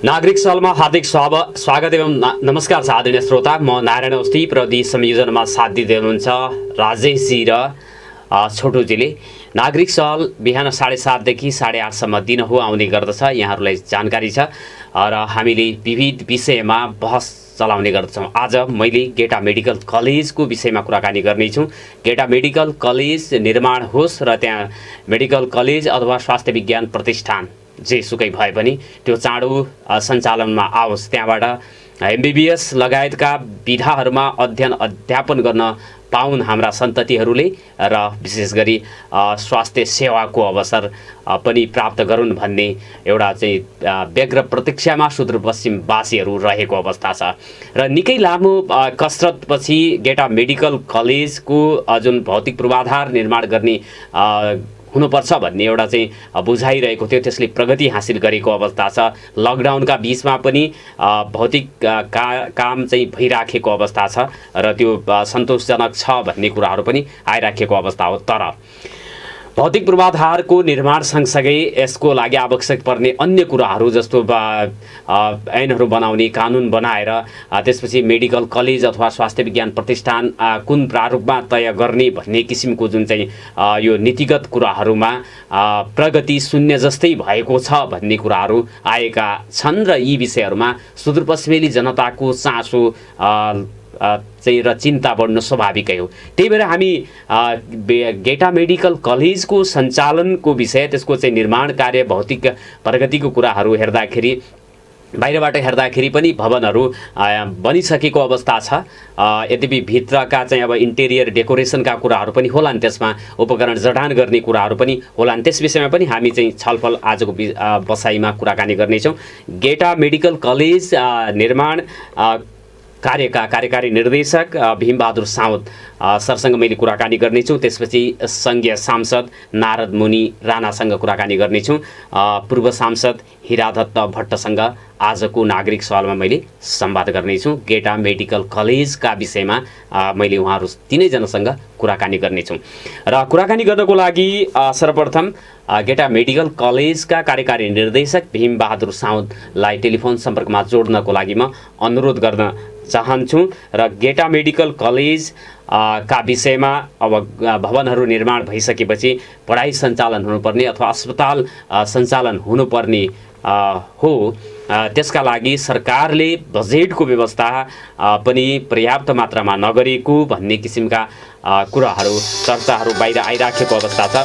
नागरिक सलमा हार्दिक स्वागत एवं नमस्कार छ आदरणीय श्रोता। म नारायण अवस्थी, प्रविधि संयोजनमा साथ दिँदै हुनुहुन्छ राजेशजी र छोटुजीले। नागरिक सल बिहान 7:30 देखि 8:30 सम्म दिनहुँ आउने गर्दछ, यहाँहरूलाई जानकारी छ र हामीले विविध विषयमा बहस चलाउने गर्दछौँ। आज मैले गेटा मेडिकल कलेजको विषयमा कुराकानी गर्नेछु। गेटा मेडिकल कलेज निर्माण होस् र त्यहाँ मेडिकल कलेज अथवा स्वास्थ्य विज्ञान प्रतिष्ठान जेसुकै भए पनि त्यो चाँडो सञ्चालनमा आओस्, त्यहाँबाट एमबीबीएस लगायतका विधाहरूमा अध्ययन अध्यापन गर्न पाउन् हाम्रा सन्ततिहरूले र विशेष गरी स्वास्थ्य सेवाको अवसर पनि प्राप्त गरून् भन्ने एउटा चाहिँ व्यग्र प्रतीक्षामा सुदूरपश्चिमवासीहरू रहेको अवस्था छ र निकै लामो कसरतपछि गेटा मेडिकल कलेजको जुन भौतिक पूर्वाधार निर्माण गर्ने हुनुपर्छ भन्ने एउटा चाहिँ बुझाइरहेको थियो, त्यसले प्रगति हासिल गरेको अवस्था छ। लकडाउनका बीचमा पनि भौतिक काम चाहिँ भइराखेको अवस्था छ र त्यो सन्तोषजनक छ भन्ने कुराहरू पनि आइराखेको अवस्था हो। तर भौतिक पूर्वाधारको निर्माण सँगसँगै यसको लागि आवश्यक पर्ने अन्य कुराहरू जस्तो ऐनहरू बनाउने, कानुन बनाएर त्यसपछि मेडिकल कलेज अथवा स्वास्थ्य विज्ञान प्रतिष्ठान कुन प्रारूपमा तय गर्ने भन्ने किसिमको जुन चाहिँ यो नीतिगत कुराहरूमा प्रगति शून्य जस्तै भएको छ भन्ने कुराहरू आएका छन् र यी विषयहरूमा सुदूरपश्चिमेली जनताको चासो चाहिँ र चिन्ता बढ्नु स्वाभाविकै हो। त्यही भएर हामी गेटा मेडिकल कलेजको सञ्चालनको विषय, त्यसको चाहिँ निर्माण कार्य, भौतिक प्रगतिको कुराहरू हेर्दाखेरि बाहिरबाट हेर्दाखेरि पनि भवनहरू बनिसकेको अवस्था छ। यद्यपि भित्रका चाहिँ अब इन्टेरियर डेकोरेसनका कुराहरू पनि होलान्, त्यसमा उपकरण जडान गर्ने कुराहरू पनि होलान्। त्यस विषयमा पनि हामी चाहिँ छलफल आजको बसाइमा कुराकानी गर्नेछौँ। गेटा मेडिकल कलेज निर्माण कार्यका कार्यकारी निर्देशक भीमबहादुर साउद सरसँग मैले कुराकानी गर्नेछु। त्यसपछि सङ्घीय सांसद नारद मुनि राणासँग कुराकानी गर्नेछु। पूर्व सांसद हिरादत्त भट्टसँग आजको नागरिक सवालमा मैले संवाद गर्नेछु। गेटा मेडिकल कलेजका विषयमा मैले उहाँहरू तीनैजनासँग कुराकानी गर्नेछु र कुराकानी गर्नको लागि सर्वप्रथम गेटा मेडिकल कलेजका कार्यकारी निर्देशक भीमबहादुर साउदलाई टेलिफोन सम्पर्कमा जोड्नको लागि म अनुरोध गर्न चाहन्छु र गेटा मेडिकल कलेज का विषयमा अब भवनहरू निर्माण भइसकेपछि पढाइ सञ्चालन हुनुपर्ने अथवा अस्पताल सञ्चालन हुनुपर्ने हो, त्यसका लागि सरकारले बजेटको व्यवस्था पनि पर्याप्त मात्रामा नगरेको भन्ने किसिमका कुराहरू चर्चाहरू बाहिर आइराखेको अवस्था छ।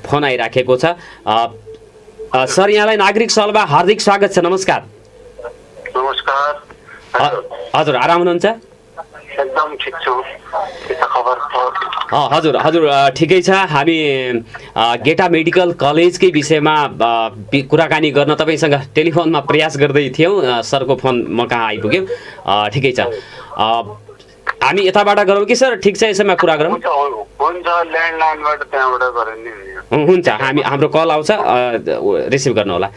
फोन आइराखेको छ। सर, यहाँलाई नागरिक सलमा हार्दिक स्वागत छ। नमस्कार। नमस्कार। हजुर, आराम हुनुहुन्छ? एकदम ठिक छु। के छ खबर? हजुर हजुर ठिकै छ। हामी गेटा मेडिकल कलेजकै विषयमा कुराकानी गर्न तपाईँसँग टेलिफोनमा प्रयास गर्दै थियौँ। सरको फोन म कहाँ आइपुग्यो। ठिकै छ, हामी यताबाट गरौँ कि सर? ठिक छ, यसैमा कुरा गरौँ। हुन्छ, ल्यान्डलाइनबाट त्यहाँबाट गरे नि हुन्छ। हाम्रो कल आउँछ, रिसिभ गर्नु होला।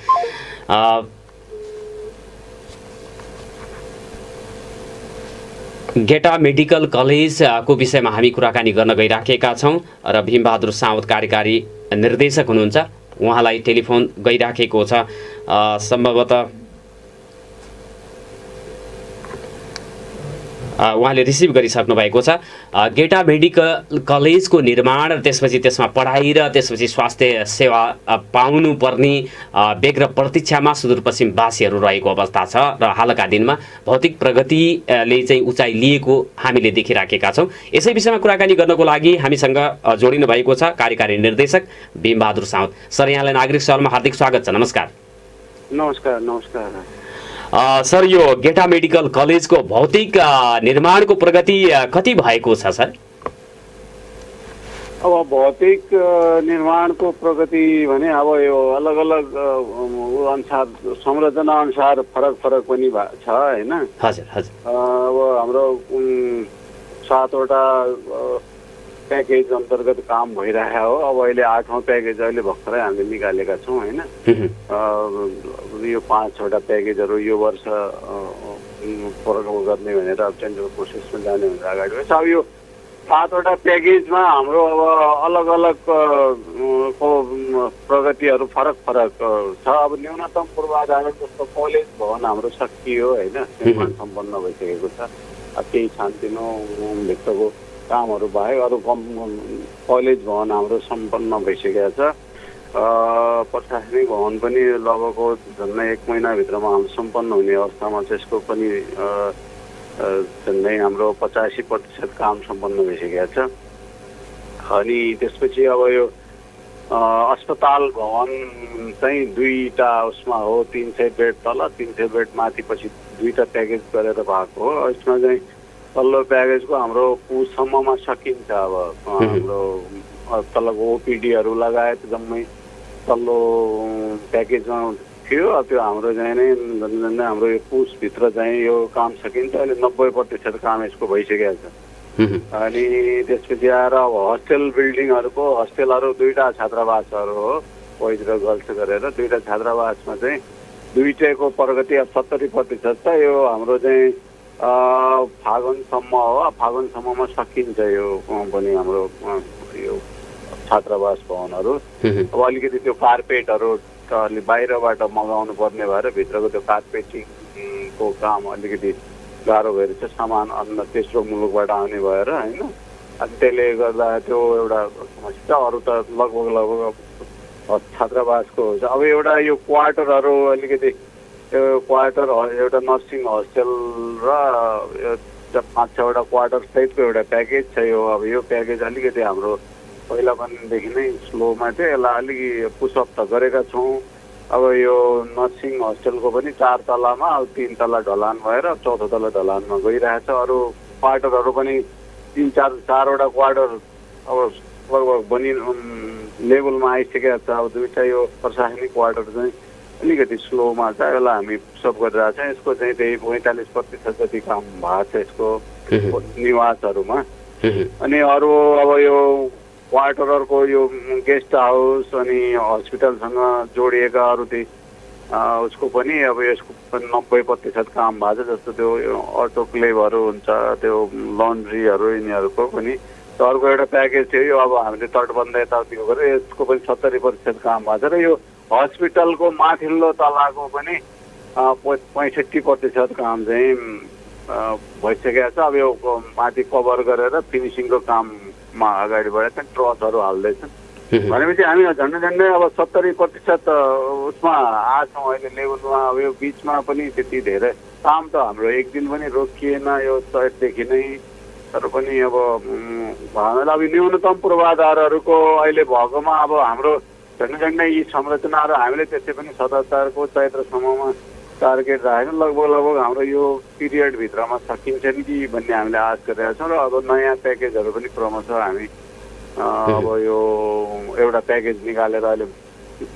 गेटा मेडिकल कलेजको विषयमा हामी कुराकानी गर्न गइराखेका छौँ र भीमबहादुर साउद कार्यकारी निर्देशक हुनुहुन्छ, उहाँलाई टेलिफोन गइराखेको छ। सम्भवतः उहाँले रिसिभ गरिसक्नु भएको छ। गेटा मेडिकल कलेजको निर्माण र त्यसपछि त्यसमा पढाइ र त्यसपछि स्वास्थ्य सेवा पाउनुपर्ने व्यग्र प्रतीक्षामा सुदूरपश्चिमवासीहरू रहेको अवस्था छ र हालका दिनमा भौतिक प्रगतिले चाहिँ उचाइ लिएको हामीले देखिराखेका छौँ। यसै विषयमा कुराकानी गर्नको लागि हामीसँग जोडिनु भएको छ कार्यकारी निर्देशक भीमबहादुर साउद। सर, यहाँलाई नागरिक सवालमा हार्दिक स्वागत छ। नमस्कार। नमस्कार। नमस्कार सर, यो गेटा मेडिकल कलेजको भौतिक निर्माणको प्रगति कति भएको छ सर? अब भौतिक निर्माणको प्रगति भने अब यो अलग अलग अनुसार संरचना अनुसार फरक पनि छ हैन? हजुर हजुर। अब हाम्रो 7वटा प्याकेज अन्तर्गत काम भइरहेको हो। अब अहिले 8औं प्याकेज अहिले भर्खरै हामीले निकालेका छौँ हैन? यो 5वटा प्याकेजहरू यो वर्ष पूर्ण गर्ने भनेर अब टेन्डर प्रोसेसमा जाने भनेर अगाडि बढ्छ। अब यो 7वटा प्याकेजमा हाम्रो अब अलग अलग को प्रगतिहरू फरक फरक छ। अब न्यूनतम पूर्वाधार जस्तो कलेज भवन हाम्रो सकियो होइन, निर्माण सम्पन्न भइसकेको छ। केही सानोतिनो भित्रको कामहरू बाहेक अरू कलेज भवन हाम्रो सम्पन्न भइसकेको छ। प्रशासनिक भवन पनि लगभग झन्डै 1 महिनाभित्रमा हाम्रो सम्पन्न हुने अवस्थामा छ। यसको पनि झन्डै हाम्रो 85% काम सम्पन्न भइसकेको छ। अनि त्यसपछि अब यो अस्पताल भवन चाहिँ 2टा उसमा हो, 300 बेड तल 300 बेड माथि, पछि 2टा प्याकेज गरेर भएको हो। यसमा चाहिँ तल्लो प्याकेजको हाम्रो पुससम्ममा सकिन्छ। अब हाम्रो तलको ओपिडीहरू लगायत जम्मै तल्लो प्याकेजमा थियो। त्यो हाम्रो चाहिँ नै झन्डै हाम्रो यो पुसभित्र चाहिँ यो काम सकिन्छ। अहिले 90% काम यसको भइसकेको छ। अनि त्यसपछि आएर अब हस्टेल बिल्डिङहरूको हस्टेलहरू 2टा छात्रावासहरू हो, बोइज र गर्ल्स गरेर 2टा छात्रावासमा चाहिँ 2टैको प्रगति अब 70% छ। यो हाम्रो चाहिँ फागुनसम्म हो, फागुनसम्ममा सकिन्छ यो पनि हाम्रो यो छात्रावास भवनहरू। अब अलिकति त्यो कार्पेटहरू त अलि बाहिरबाट मगाउनु पर्ने भएर भित्रको त्यो कार्पेटिङको काम अलिकति गाह्रो भएर चाहिँ सामान अन्य तेस्रो मुलुकबाट आउने भएर होइन। अनि त्यसले गर्दा त्यो एउटा समस्या। अरू त लगभग छात्रावासको हुन्छ। अब एउटा यो क्वार्टरहरू अलिकति त्यो क्वार्टर एउटा नर्सिङ हस्टेल र 5-6वटा क्वार्टर सहितको एउटा प्याकेज छ। यो अब यो प्याकेज अलिकति हाम्रो पहिला पनिदेखि नै स्लोमा थियो। यसलाई अलिकति पुसअप त गरेका छौँ। अब यो नर्सिङ हस्टेलको पनि 4 तलामा अब 3 तला ढलान भएर 4थो तला ढलानमा गइरहेछ। अरू क्वार्टरहरू पनि 3-4वटा क्वार्टर अब लगभग बनि लेभलमा आइसकेको छ। अब 2टा यो प्रशासनिक क्वार्टर चाहिँ अलिकति स्लोमा छ। यसलाई हामी पुसअप गरिरहेको छौँ। यसको चाहिँ त्यही 45% जति काम भएको छ यसको निवासहरूमा। अनि अरू अब यो क्वार्टरहरूको यो गेस्ट हाउस अनि हस्पिटलसँग जोडिएका अरू त्यही उसको पनि अब यसको 90% काम भएको छ। जस्तो त्यो अटोक्लेभहरू हुन्छ, त्यो लन्ड्रीहरू यिनीहरूको पनि अर्को एउटा प्याकेज थियो। यो अब हामीले तटबन्ध यताउति गरेर यसको पनि 70% काम भएको छ। र यो हस्पिटलको माथिल्लो तलाको पनि 65% काम चाहिँ भइसकेको छ। अब यो माथि कभर गरेर फिनिसिङको काममा अगाडि बढेर चाहिँ ट्रसहरू हाल्दैछन्। भनेपछि हामी झन्डै अब 70% उसमा आछौँ अहिले लेभलमा। अब यो बिचमा पनि त्यति धेरै काम त हाम्रो एक दिन पनि रोकिएन यो चैतदेखि नै। तर पनि अब हामीलाई अब न्यूनतम पूर्वाधारहरूको अहिले भएकोमा अब हाम्रो झन्डै यी संरचनाहरू हामीले त्यसै पनि 77को चैत्रसम्ममा टार्गेट राखेर लगभग हाम्रो यो पिरियडभित्रमा सकिन्छन् कि भन्ने हामीले आश गरिरहेका छौँ। र अब नयाँ प्याकेजहरू पनि क्रमशः हामी अब यो एउटा प्याकेज निकालेर अहिले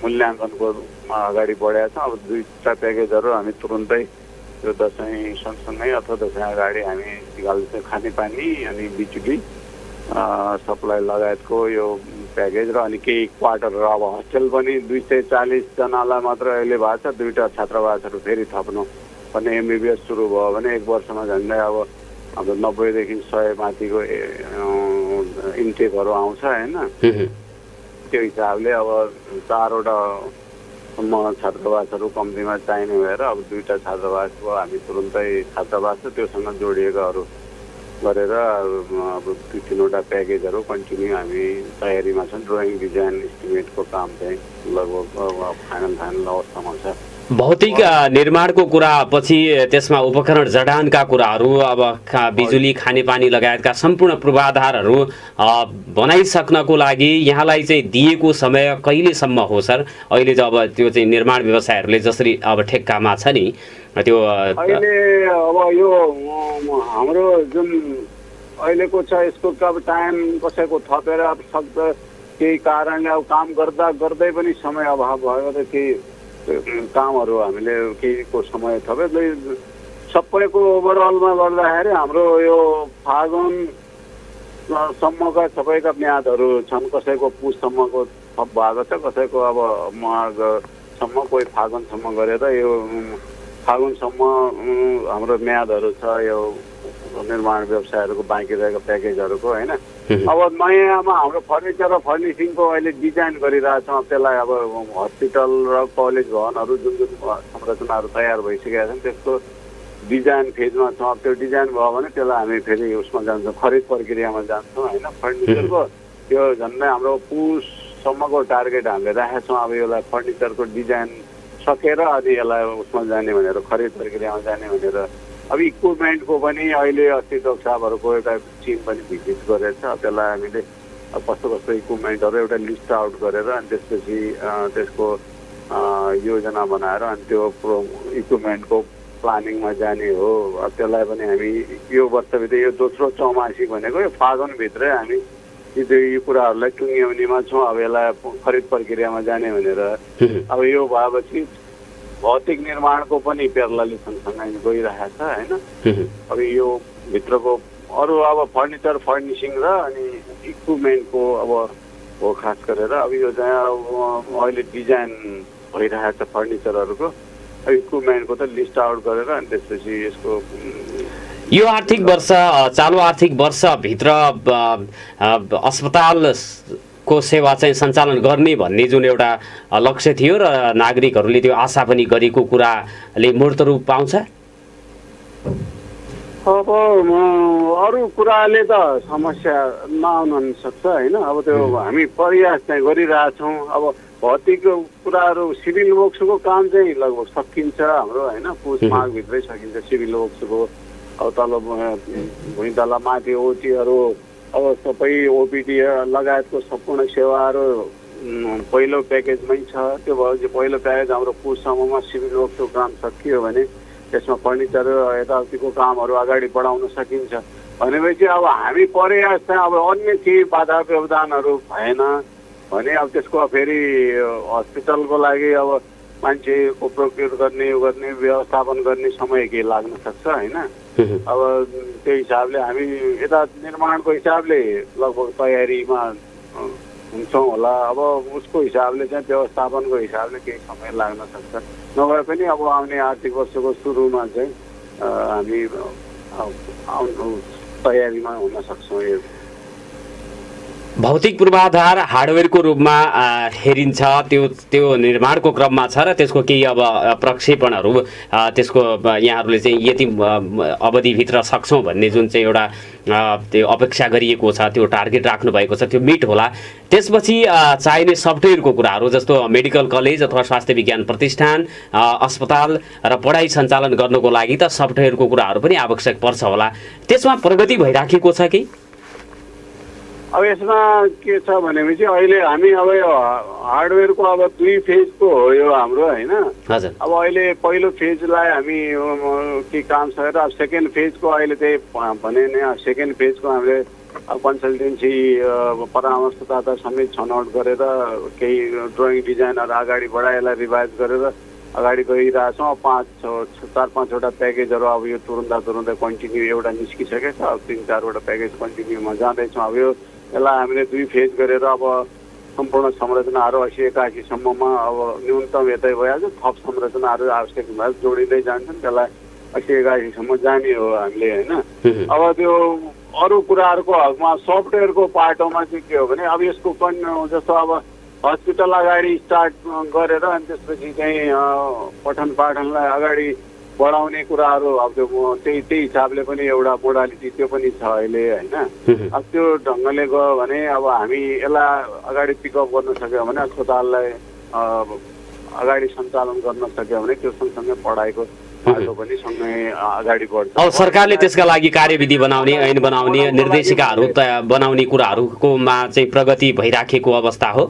मूल्याङ्कनको अगाडि बढेका छौँ। अब 2टा प्याकेजहरू हामी तुरुन्तै यो दसैँ सँगसँगै अथवा दसैँ अगाडि हामी निकाल्छौँ। खानेपानी अनि बिजुली सप्लाई लगायतको यो प्याकेज र अनि केही क्वार्टर। र अब हस्टेल पनि 240 जनालाई मात्र अहिले भएको छ। 2टा छात्रावासहरू फेरि थप्नु भने एमबिबिएस सुरु भयो भने 1 वर्षमा झन्डै अब हाम्रो 90देखि 100 माथिको इन्टेकहरू आउँछ होइन। त्यो हिसाबले अब 4वटासम्म छात्रावासहरू कम्तीमा चाहिने भएर अब 2टा छात्रावासको हामी तुरुन्तै छात्रावास र त्योसँग जोडिएकाहरू गरेर अब 2-3वटा प्याकेजहरू कन्टिन्यू हामी तयारीमा छन्। ड्रइङ डिजाइन एस्टिमेटको काम चाहिँ लगभग फाइनल अवस्थामा छ। भौतिक निर्माणको कुरा पछि त्यसमा उपकरण जडानका कुराहरू अब बिजुली खानेपानी लगायतका सम्पूर्ण पूर्वाधारहरू बनाइसक्नको लागि यहाँलाई चाहिँ दिएको समय कहिलेसम्म हो सर? अहिले चाहिँ अब त्यो चाहिँ निर्माण व्यवसायहरूले जसरी अब ठेक्कामा छ नि त्यो अहिले अब यो हाम्रो जुन अहिलेको छ यसको अब टाइम कसैको थपेर अब सक्छ केही कारणले अब काम गर्दा गर्दै पनि समय अभाव भयो र केही कामहरू हामीले केहीको समय थपे सबैको ओभरअलमा गर्दाखेरि हाम्रो यो फागुनसम्मका सबैका म्यादहरू छन्। कसैको पुससम्मको थप भएको छ, कसैको अब माघसम्म, कोही फागुनसम्म गरेर यो फागुनसम्म हाम्रो म्यादहरू छ। यो निर्माण व्यवसायहरूको बाँकी रहेको प्याकेजहरूको होइन। अब नयाँमा हाम्रो फर्निचर र फर्निसिङको अहिले डिजाइन गरिरहेछौँ। त्यसलाई अब हस्पिटल र कलेज भवनहरू जुन जुन संरचनाहरू तयार भइसकेका छन् त्यसको डिजाइन फेजमा छौँ। अब त्यो डिजाइन भयो भने त्यसलाई हामी फेरि उसमा जान्छौँ, खरिद प्रक्रियामा जान्छौँ होइन। फर्निचरको त्यो झन्डै हाम्रो पुससम्मको टार्गेट हामीले राखेका छौँ। अब यसलाई फर्निचरको डिजाइन सकेर अनि यसलाई उसमा जाने भनेर, खरिद प्रक्रियामा जाने भनेर। अब इक्विपमेन्टको पनि अहिले अस्ति डक्टर साहबहरूको एउटा टिम पनि भिजिट गरेर छ। त्यसलाई हामीले कस्तो कस्तो इक्विपमेन्टहरू एउटा लिस्ट आउट गरेर अनि त्यसपछि त्यसको योजना बनाएर अनि त्यो इक्विपमेन्टको प्लानिङमा जाने हो। त्यसलाई पनि हामी यो वर्षभित्र, यो दोस्रो चौमासी भनेको यो फागुनभित्रै हामी यो कुराहरूलाई टुङ्ग्याउनेमा छौँ। अब यसलाई खरिद प्रक्रियामा जाने भनेर। अब यो भएपछि भौतिक निर्माणको पनि पेर्लाले सँगसँगै गइरहेको छ होइन। अब यो भित्रको अरू अब फर्निचर फर्निसिङ र अनि इक्विपमेन्टको अब हो खास गरेर। अब यो चाहिँ अहिले डिजाइन भइरहेको छ फर्निचरहरूको। इक्विपमेन्टको त लिस्ट आउट गरेर अनि त्यसपछि यसको यो आर्थिक वर्ष, चालु आर्थिक वर्षभित्र अस्पतालको सेवा चाहिँ सञ्चालन गर्ने भन्ने जुन एउटा लक्ष्य थियो र नागरिकहरूले त्यो आशा पनि गरेको कुराले मूर्त रूप पाउँछ। अब अरू कुराले त समस्या नआउन सक्छ होइन। अब त्यो हामी प्रयास चाहिँ गरिरहेछौँ। अब भौतिक कुराहरू सिभिल वर्क्सको काम चाहिँ लगभग सकिन्छ हाम्रो होइन। पुस माघभित्रै सकिन्छ सिभिल वर्क्सको। अब तल भुइँतला माथि ओटीहरू, अब सबै ओपिडी लगायतको सम्पूर्ण सेवाहरू पहिलो प्याकेजमै छ। त्यो भएपछि पहिलो प्याकेज हाम्रो पुससम्ममा सिभिल वर्क्सको काम सकियो भने त्यसमा फर्निचर यताउतिको कामहरू अगाडि बढाउन सकिन्छ भनेपछि अब हामी प्रयास चाहिँ अब अन्य केही बाधा व्यवधानहरू भएन भने अब त्यसको फेरि हस्पिटलको लागि अब मान्छेको प्रोक्योर गर्ने व्यवस्थापन गर्ने समय केही लाग्न सक्छ होइन। अब त्यो हिसाबले हामी यता निर्माणको हिसाबले लगभग तयारीमा हुन्छौँ होला। अब उसको हिसाबले चाहिँ व्यवस्थापनको हिसाबले केही समय लाग्न सक्छ। नभए पनि अब आउने आर्थिक वर्षको सुरुमा चाहिँ हामी तयारीमा हुन सक्छौँ। यो भौतिक पूर्वाधार हार्डवेयरको रूपमा हेरिन्छ, त्यो निर्माणको क्रममा छ र त्यसको केही अब प्रक्षेपणहरू त्यसको यहाँहरूले चाहिँ यति अवधिभित्र सक्छौँ भन्ने जुन चाहिँ एउटा त्यो अपेक्षा गरिएको छ, त्यो टार्गेट राख्नु भएको छ, त्यो मिट होला। त्यसपछि चाहिने सफ्टवेयरको कुराहरू जस्तो मेडिकल कलेज अथवा स्वास्थ्य विज्ञान प्रतिष्ठान, अस्पताल र पढाइ सञ्चालन गर्नको लागि त सफ्टवेयरको कुराहरू पनि आवश्यक पर्छ होला। त्यसमा प्रगति भइराखेको छ कि? अब यसमा के छ भनेपछि अहिले हामी अब यो हार्डवेयरको अब 2 फेजको हो यो हाम्रो होइन। अब अहिले पहिलो फेजलाई हामी के काम छ र अब सेकेन्ड फेजको अहिले त्यही भने नि सेकेन्ड फेजको हामीले कन्सल्टेन्सी परामर्शदाता समेत छनौट गरेर केही ड्रइङ डिजाइनहरू अगाडि बढाएला रिभाइज गरेर अगाडि गइरहेछौँ। 4-5वटा प्याकेजहरू अब यो तुरुन्दै कन्टिन्यू एउटा निस्किसकेको छ। अब 3-4वटा प्याकेज कन्टिन्यूमा जाँदैछौँ। अब यो यसलाई हामीले 2 फेज गरेर अब सम्पूर्ण संरचनाहरू 80-81सम्ममा अब न्यूनतम यतै भइहाल्छ। थप संरचनाहरू आवश्यक भए जोडिँदै जान्छन्। त्यसलाई 80-81सम्म जाने हो हामीले होइन। अब त्यो अरू कुराहरूको हकमा सफ्टवेयरको पाटोमा चाहिँ के हो भने अब यसको जस्तो अब हस्पिटल अगाडि स्टार्ट गरेर अनि त्यसपछि चाहिँ पठन पाठनलाई अगाडि बढाउने कुराहरू अब त्यो त्यही हिसाबले पनि एउटा मोडालिटी त्यो पनि छ अहिले होइन। अब त्यो ढङ्गले गयो भने अब हामी यसलाई अगाडि पिकअप गर्न सक्यो भने अस्पताललाई अगाडि सञ्चालन गर्न सक्यो भने त्यो सँगसँगै पढाइको बाटो पनि सँगै अगाडि बढ्छ। अब सरकारले त्यसका लागि कार्यविधि बनाउने, ऐन बनाउने, निर्देशिकाहरू बनाउने कुराहरूकोमा चाहिँ प्रगति भइराखेको अवस्था हो।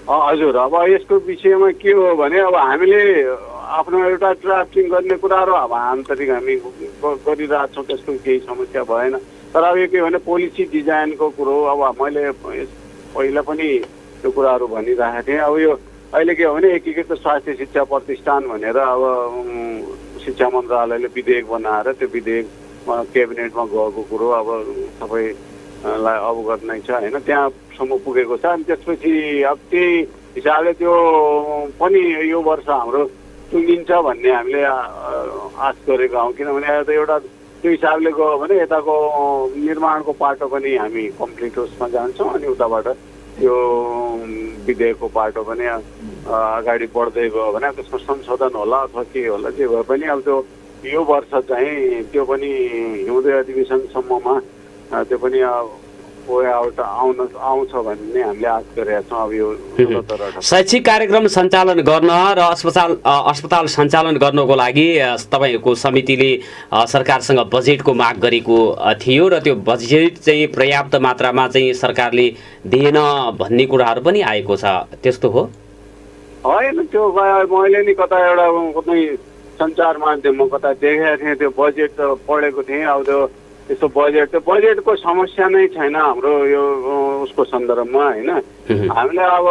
हजुर, अब यसको विषयमा के हो भने अब हामीले आफ्नो एउटा ड्राफ्टिङ गर्ने कुराहरू अब आन्तरिक हामी गरिरहेछौँ। त्यसको केही समस्या भएन। तर अब यो के भने पोलिसी डिजाइनको कुरो अब मैले पहिला पनि त्यो कुराहरू भनिरहेको थिएँ। अब यो अहिले के हो भने एकीकृत स्वास्थ्य शिक्षा प्रतिष्ठान भनेर अब शिक्षा मन्त्रालयले विधेयक बनाएर त्यो विधेयकमा क्याबिनेटमा गएको कुरो अब सबैलाई अवगत नै छ होइन। त्यहाँसम्म पुगेको छ। अनि त्यसपछि अब त्यही हिसाबले त्यो पनि यो वर्ष हाम्रो टुङ्गिन्छ भन्ने हामीले आश गरेका हौँ। किनभने त एउटा त्यो हिसाबले गयो भने यताको निर्माणको पाटो पनि हामी कम्प्लिट उसमा जान्छौँ अनि उताबाट त्यो विधेयकको पाटो पनि अगाडि बढ्दै गयो भने त्यसमा संशोधन होला अथवा के होला जे भए पनि अब त्यो यो वर्ष चाहिँ त्यो पनि हिउँदे अधिवेशनसम्ममा त्यो पनि आउँछ भन्ने हामीले आश गरेका छौँ। अब यो शैक्षिक कार्यक्रम सञ्चालन गर्न र अस्पताल सञ्चालन गर्नको लागि तपाईँहरूको समितिले सरकारसँग बजेटको माग गरेको थियो र त्यो बजेट चाहिँ पर्याप्त मात्रामा चाहिँ सरकारले दिएन भन्ने कुराहरू पनि आएको छ, त्यस्तो हो? होइन, त्यो मैले नि कता एउटा कुनै सञ्चार माध्यममा कता देखेको थिएँ, त्यो बजेट त पढेको थिएँ। अब त्यो त्यस्तो बजेटको समस्या नै छैन हाम्रो यो उसको सन्दर्भमा होइन। हामीले अब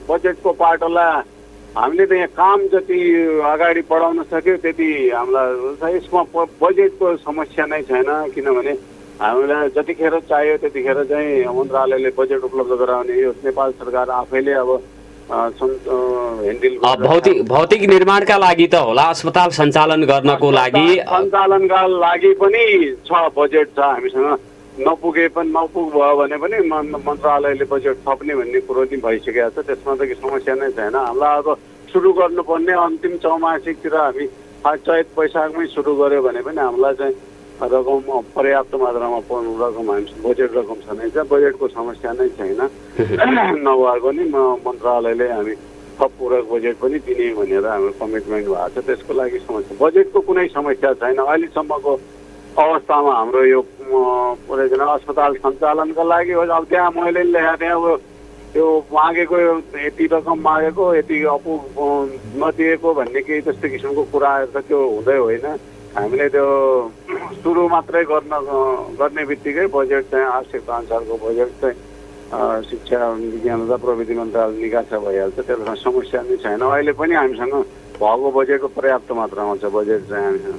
बजेटको पाटोलाई हामीले त यहाँ काम जति अगाडि बढाउन सक्यो त्यति हामीलाई यसमा बजेटको समस्या नै छैन, किनभने हामीलाई जतिखेर चाहियो त्यतिखेर चाहिँ मन्त्रालयले बजेट उपलब्ध गराउने यो नेपाल सरकार आफैले अब भौतिक निर्माणका लागि त होला, अस्पताल सञ्चालन गर्नको लागि पनि छ, बजेट छ हामीसँग। नपुग्यो भने पनि मन्त्रालयले बजेट थप्ने भन्ने कुरो नि भइसकेको छ, त्यसमा त समस्या नै छैन। हामीलाई अब सुरु गर्नुपर्ने अन्तिम चौमासिकतिर हामी चैत वैशाखमै सुरु गऱ्यो भने पनि हामीलाई चाहिँ रकम पर्याप्त मात्रामा रकम हामी बजेट रकम छ नै छ, बजेटको समस्या नै छैन। नभएको नि मन्त्रालयले हामी थप पूरक बजेट पनि दिने भनेर हाम्रो कमिटमेन्ट भएको छ, त्यसको लागि समस्या बजेटको कुनै समस्या छैन। अहिलेसम्मको अवस्थामा हाम्रो यो अस्पताल सञ्चालनका लागि अब त्यहाँ मैले लेखाएको थिएँ अब त्यो मागेको यति रकम मागेको यति नदिएको भन्ने केही त्यस्तो किसिमको कुराहरू त त्यो हुँदै होइन। हामीले त्यो सुरु मात्रै गर्ने बित्तिकै बजेट चाहिँ आवश्यकता अनुसारको बजेट चाहिँ शिक्षा विज्ञान र प्रविधि मन्त्रालय निकासा भइहाल्छ, त्यसमा समस्या नै छैन। अहिले पनि हामीसँग भएको बजेटको पर्याप्त मात्रामा छ, बजेट चाहिँ हामीसँग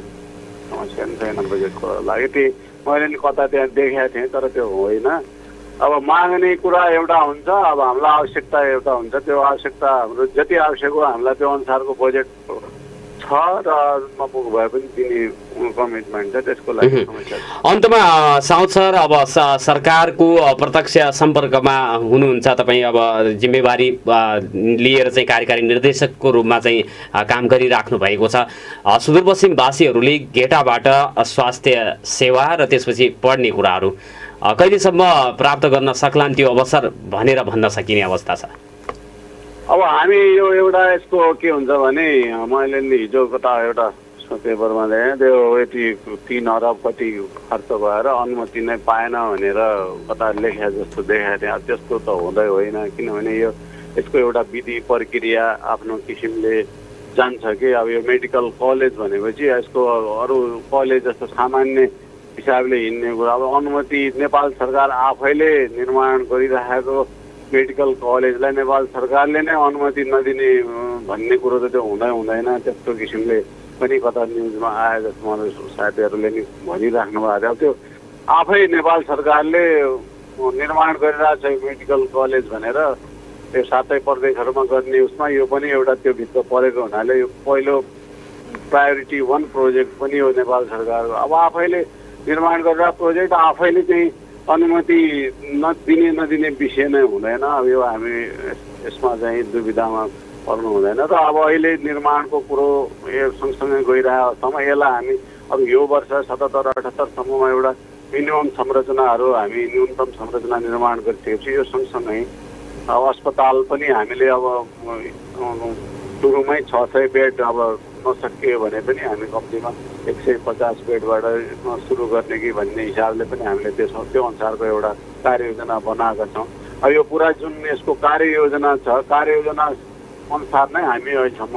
समस्या नै छैन बजेटको लागि। त्यही मैले नि कता त्यहाँ देखेको थिएँ, तर त्यो होइन। अब माग्ने कुरा एउटा हुन्छ, अब हामीलाई आवश्यकता एउटा हुन्छ, त्यो आवश्यकता हाम्रो जति आवश्यक हो हामीलाई त्यो अनुसारको बजेट छ र नपुग भए पनि दिने कमिटमेन्ट छ, त्यसको लागि समस्या छ। अन्तमा साउथ सर, अब सरकारको प्रत्यक्ष सम्पर्कमा हुनुहुन्छ तपाईँ, अब जिम्मेवारी लिएर चाहिँ कार्यकारी निर्देशकको रूपमा चाहिँ काम गरिराख्नु भएको छ। सुदूरपश्चिमवासीहरूले गेटाबाट स्वास्थ्य सेवा र त्यसपछि पढ्ने कुराहरू कहिलेसम्म प्राप्त गर्न सक्लान् त्यो अवसर भनेर भन्न सकिने अवस्था छ? अब हामी यो एउटा यसको के हुन्छ भने मैले हिजो कता एउटा पेपरमा देखेँ, त्यो यति 3 अरब कति खर्च भएर अनुमति नै पाएन भनेर कता लेखे जस्तो देखाएको थिएँ। त्यस्तो त हुँदै होइन, किनभने यसको एउटा विधि प्रक्रिया आफ्नो किसिमले जान्छ कि अब यो मेडिकल कलेज भनेपछि यसको अरू कलेज जस्तो सामान्य हिसाबले हिँड्ने कुरा। अब अनुमति नेपाल सरकार आफैले निर्माण गरिराखेको मेडिकल कलेजलाई नेपाल सरकारले नै अनुमति नदिने भन्ने कुरो त त्यो हुँदैन। त्यस्तो किसिमले पनि कता न्युजमा आए जस्तो मलाई साथीहरूले नि भनिराख्नु भएको थियो। अब त्यो आफै नेपाल सरकारले निर्माण गरिरहेको छ मेडिकल कलेज भनेर त्यो सातै प्रदेशहरूमा गर्ने उसमा यो पनि एउटा त्यो भित्र परेको हुनाले यो पहिलो प्रायोरिटी 1 प्रोजेक्ट पनि हो नेपाल सरकारको। अब आफैले निर्माण गरिरहेको प्रोजेक्ट आफैले चाहिँ अनुमति नदिने विषय नै हुँदैन। अब यो हामी यसमा चाहिँ दुविधामा पर्नु हुँदैन र अब अहिले निर्माणको कुरो यो सँगसँगै गइरहेको अवस्थामा यसलाई हामी अब यो वर्ष 77-78 सम्ममा एउटा मिनिमम संरचनाहरू हामी न्यूनतम संरचना निर्माण गरिसकेपछि यो सँगसँगै अस्पताल पनि हामीले अब सुरुमै 600 बेड अब नसकियो भने पनि हामी कम्तीमा 150 बेडबाट सुरु गर्ने कि भन्ने हिसाबले पनि हामीले त्यो अनुसारको एउटा कार्ययोजना बनाएका छौँ। अब यो पुरा जुन यसको कार्ययोजना छ, कार्ययोजना अनुसार नै हामी अहिलेसम्म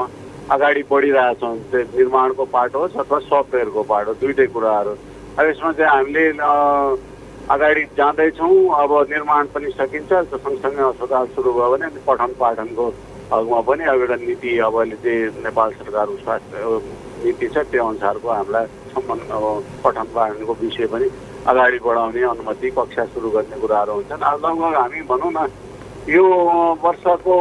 अगाडि बढिरहेछौँ। त्यो निर्माणको पाटो होस् अथवा सफ्टवेयरको पाटो, दुइटै कुराहरू। अब यसमा चाहिँ हामीले अगाडि जाँदैछौँ। अब निर्माण पनि सकिन्छ, सँगसँगै अस्पताल सुरु भयो भने पठन पाठनको हकमा पनि अब एउटा नीति अब अहिले चाहिँ नेपाल सरकारको स्वास्थ्य नीति छ, त्यो अनुसारको हामीलाई अब पठन पाठनको विषय पनि अगाडि बढाउने अनुमति कक्षा सुरु गर्ने कुराहरू हुन्छन्। अब लगभग हामी भनौँ न यो वर्षको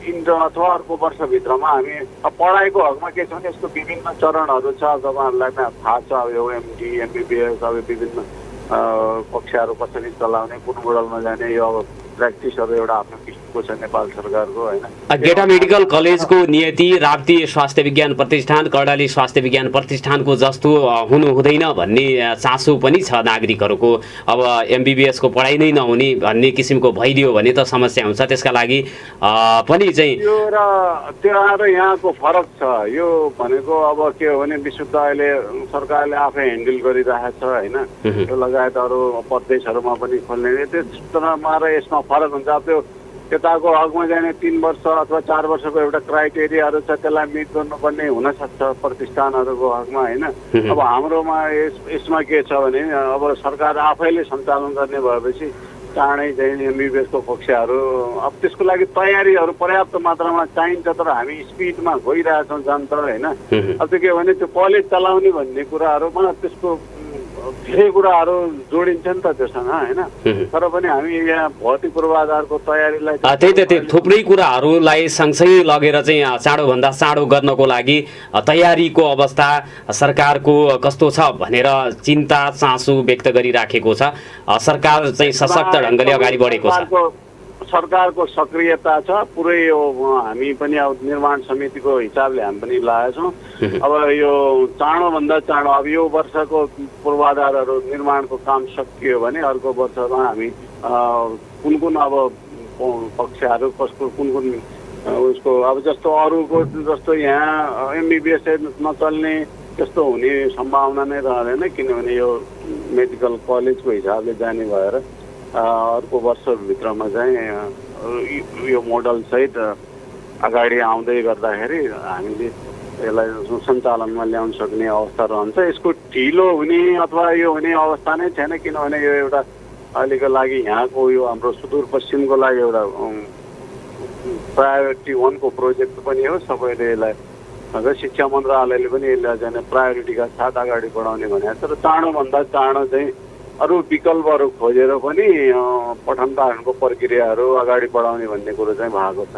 इन्टर अथवा अर्को वर्षभित्रमा हामी पढाइको हकमा के छ भने यसको विभिन्न चरणहरू छ। तपाईँहरूलाई थाहा छ, अब यो एमडी एमबिबिएस अब विभिन्न कक्षाहरू कसरी चलाउने, कुन मोडलमा जाने, यो अब प्र्याक्टिसहरू एउटा आफ्नो किसिमको छ नेपाल सरकारको होइन। गेटा मेडिकल कलेजको नियति राप्ती स्वास्थ्य विज्ञान प्रतिष्ठान, कर्णाली स्वास्थ्य विज्ञान प्रतिष्ठानको जस्तो हुनु हुँदैन भन्ने चासो पनि छ नागरिकहरूको। अब एमबिबिएसको पढाइ नै नहुने भन्ने किसिमको भइदियो भने त समस्या हुन्छ। त्यसका लागि पनि चाहिँ यो र त्यो र यहाँको फरक छ। यो भनेको अब के हो भने विशुद्ध अहिले सरकारले आफै ह्यान्डल गरिरहेको छ होइन। त्यो लगायत अरू प्रदेशहरूमा पनि खोल्ने, त्यसमा र यसमा फरक हुन्छ। अब त्यो यताको हकमा जाने 3 वर्ष अथवा 4 वर्षको एउटा क्राइटेरियाहरू छ, त्यसलाई मिट गर्नुपर्ने हुनसक्छ प्रतिष्ठानहरूको हकमा होइन। अब हाम्रोमा यसमा के छ भने अब सरकार आफैले सञ्चालन गर्ने भएपछि चाँडै चाहिँ एमबिबिएसको कक्षाहरू अब त्यसको लागि तयारीहरू पर्याप्त मात्रामा चाहिन्छ। तर हामी स्पिडमा गइरहेछौँ जानतर होइन। अब त्यो के भने त्यो कलेज चलाउने भन्ने कुराहरूमा त्यसको धेरै कुराहरू जोडिन्छ नि त त्योसँग होइन। तर पनि हामी यहाँ भौतिक पूर्वाधारको तयारीलाई त्यही त त्यो थुप्रै कुराहरूलाई सँगसँगै लगेर चाहिँ चाँडोभन्दा चाँडो गर्नको लागि तयारीको अवस्था सरकारको कस्तो छ भनेर चिन्ता चासो व्यक्त गरिराखेको छ। सरकार चाहिँ सशक्त ढङ्गले अगाडि बढेको छ। सरकारको सक्रियता छ पुरै। यो हामी पनि अब निर्माण समितिको हिसाबले हामी पनि लागेछौँ। अब यो चाँडोभन्दा चाँडो अब यो वर्षको पूर्वाधारहरू निर्माणको काम सकियो भने अर्को वर्षमा हामी कुन कुन अब कक्षाहरू कसको कुन कुन उसको अब जस्तो अरूको जस्तो यहाँ एमबिबिएस नचल्ने त्यस्तो हुने सम्भावना नै रहँदैन, किनभने यो मेडिकल कलेजको हिसाबले जाने भएर अर्को वर्षभित्रमा चाहिँ यो मोडलसहित अगाडि आउँदै गर्दाखेरि हामीले यसलाई सञ्चालनमा ल्याउन सक्ने अवस्था रहन्छ। यसको ढिलो हुने अथवा यो हुने अवस्था नै छैन, किनभने यो एउटा अहिलेको लागि यहाँको यो हाम्रो सुदूरपश्चिमको लागि एउटा प्रायोरिटी 1 को प्रोजेक्ट पनि हो। सबैले यसलाई शिक्षा मन्त्रालयले पनि यसलाई चाहिँ प्रायोरिटीका साथ अगाडि बढाउने भने, तर चाँडोभन्दा चाँडो चाहिँ अरू विकल्पहरू खोजेर पनि पठन पाठनको प्रक्रियाहरू अगाडि बढाउने भन्ने कुरो चाहिँ भएको छ।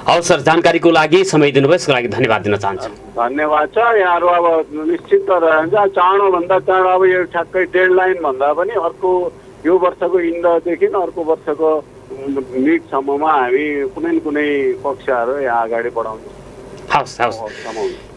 हवस् सर, जानकारीको लागि समय दिनुभयो, यसको लागि धन्यवाद दिन चाहन्छु। धन्यवाद छ। यहाँहरू अब निश्चित रहन्छ चाँडोभन्दा चाँडो अब यो ठ्याक्कै डेडलाइन भन्दा पनि अर्को यो वर्षको इन्डदेखि अर्को वर्षको मिडसम्ममा हामी कुनै न कुनै कक्षाहरू यहाँ अगाडि बढाउनु। हवस् हवस्।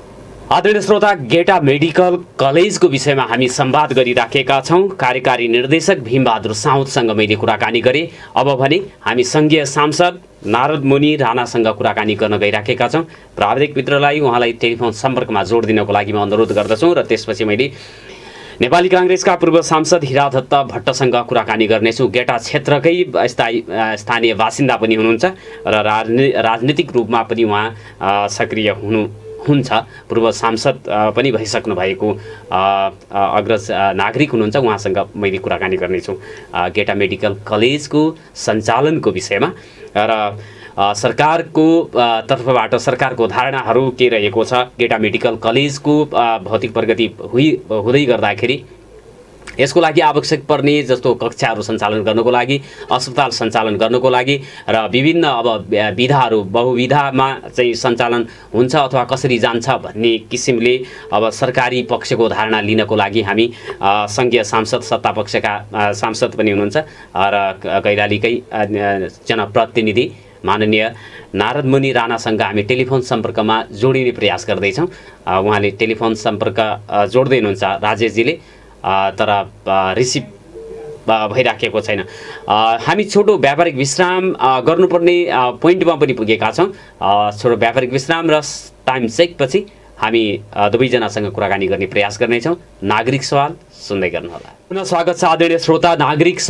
आदरणीय श्रोता, गेटा मेडिकल कलेजको विषयमा हामी संवाद गरिराखेका छौँ। कार्यकारी निर्देशक भीमबहादुर साउदसँग मैले कुराकानी गरेँ। अब भने हामी सङ्घीय सांसद नारद मुनि राणासँग कुराकानी गर्न गइराखेका छौँ। प्राविधिक मित्रलाई उहाँलाई टेलिफोन सम्पर्कमा जोड दिनको लागि म अनुरोध गर्दछु र त्यसपछि मैले नेपाली काङ्ग्रेसका पूर्व सांसद हिरादत्त भट्टसँग कुराकानी गर्नेछु। गेटा क्षेत्रकै स्थानीय बासिन्दा पनि हुनुहुन्छ र राजनीतिक रूपमा पनि उहाँ सक्रिय हुन्छ। पूर्व सांसद पनि भइसक्नु भएको अग्रज नागरिक हुनुहुन्छ। उहाँसँग मैले कुराकानी गर्नेछु गेटा मेडिकल कलेजको सञ्चालनको विषयमा र सरकारको तर्फबाट सरकारको धारणाहरू के रहेको छ। गेटा मेडिकल कलेजको भौतिक प्रगति हुँदै गर्दाखेरि यसको लागि आवश्यक पर्ने जस्तो कक्षाहरू सञ्चालन गर्नको लागि, अस्पताल सञ्चालन गर्नको लागि र विभिन्न अब विधाहरू बहुविधामा चाहिँ सञ्चालन हुन्छ अथवा कसरी जान्छ भन्ने किसिमले अब सरकारी पक्षको धारणा लिनको लागि हामी सङ्घीय सांसद सत्तापक्षका सांसद पनि हुनुहुन्छ र कैलालीकै जनप्रतिनिधि माननीय नारद मुनि राणासँग हामी टेलिफोन सम्पर्कमा जोडिने प्रयास गर्दैछौँ। उहाँले टेलिफोन सम्पर्क जोड्दै हुनुहुन्छ राजेशजीले, तर रिसिभ भइराखेको छैन। हामी छोटो व्यापारिक विश्राम गर्नुपर्ने पोइन्टमा पनि पुगेका छौँ। छोटो व्यापारिक विश्राम र टाइम चेकपछि हामी दुवैजनासँग कुराकानी गर्ने प्रयास गर्नेछौँ। नागरिक सवाल सुन्दै गर्नुहोला। पुनः स्वागत छ आदरणीय श्रोता। नागरिक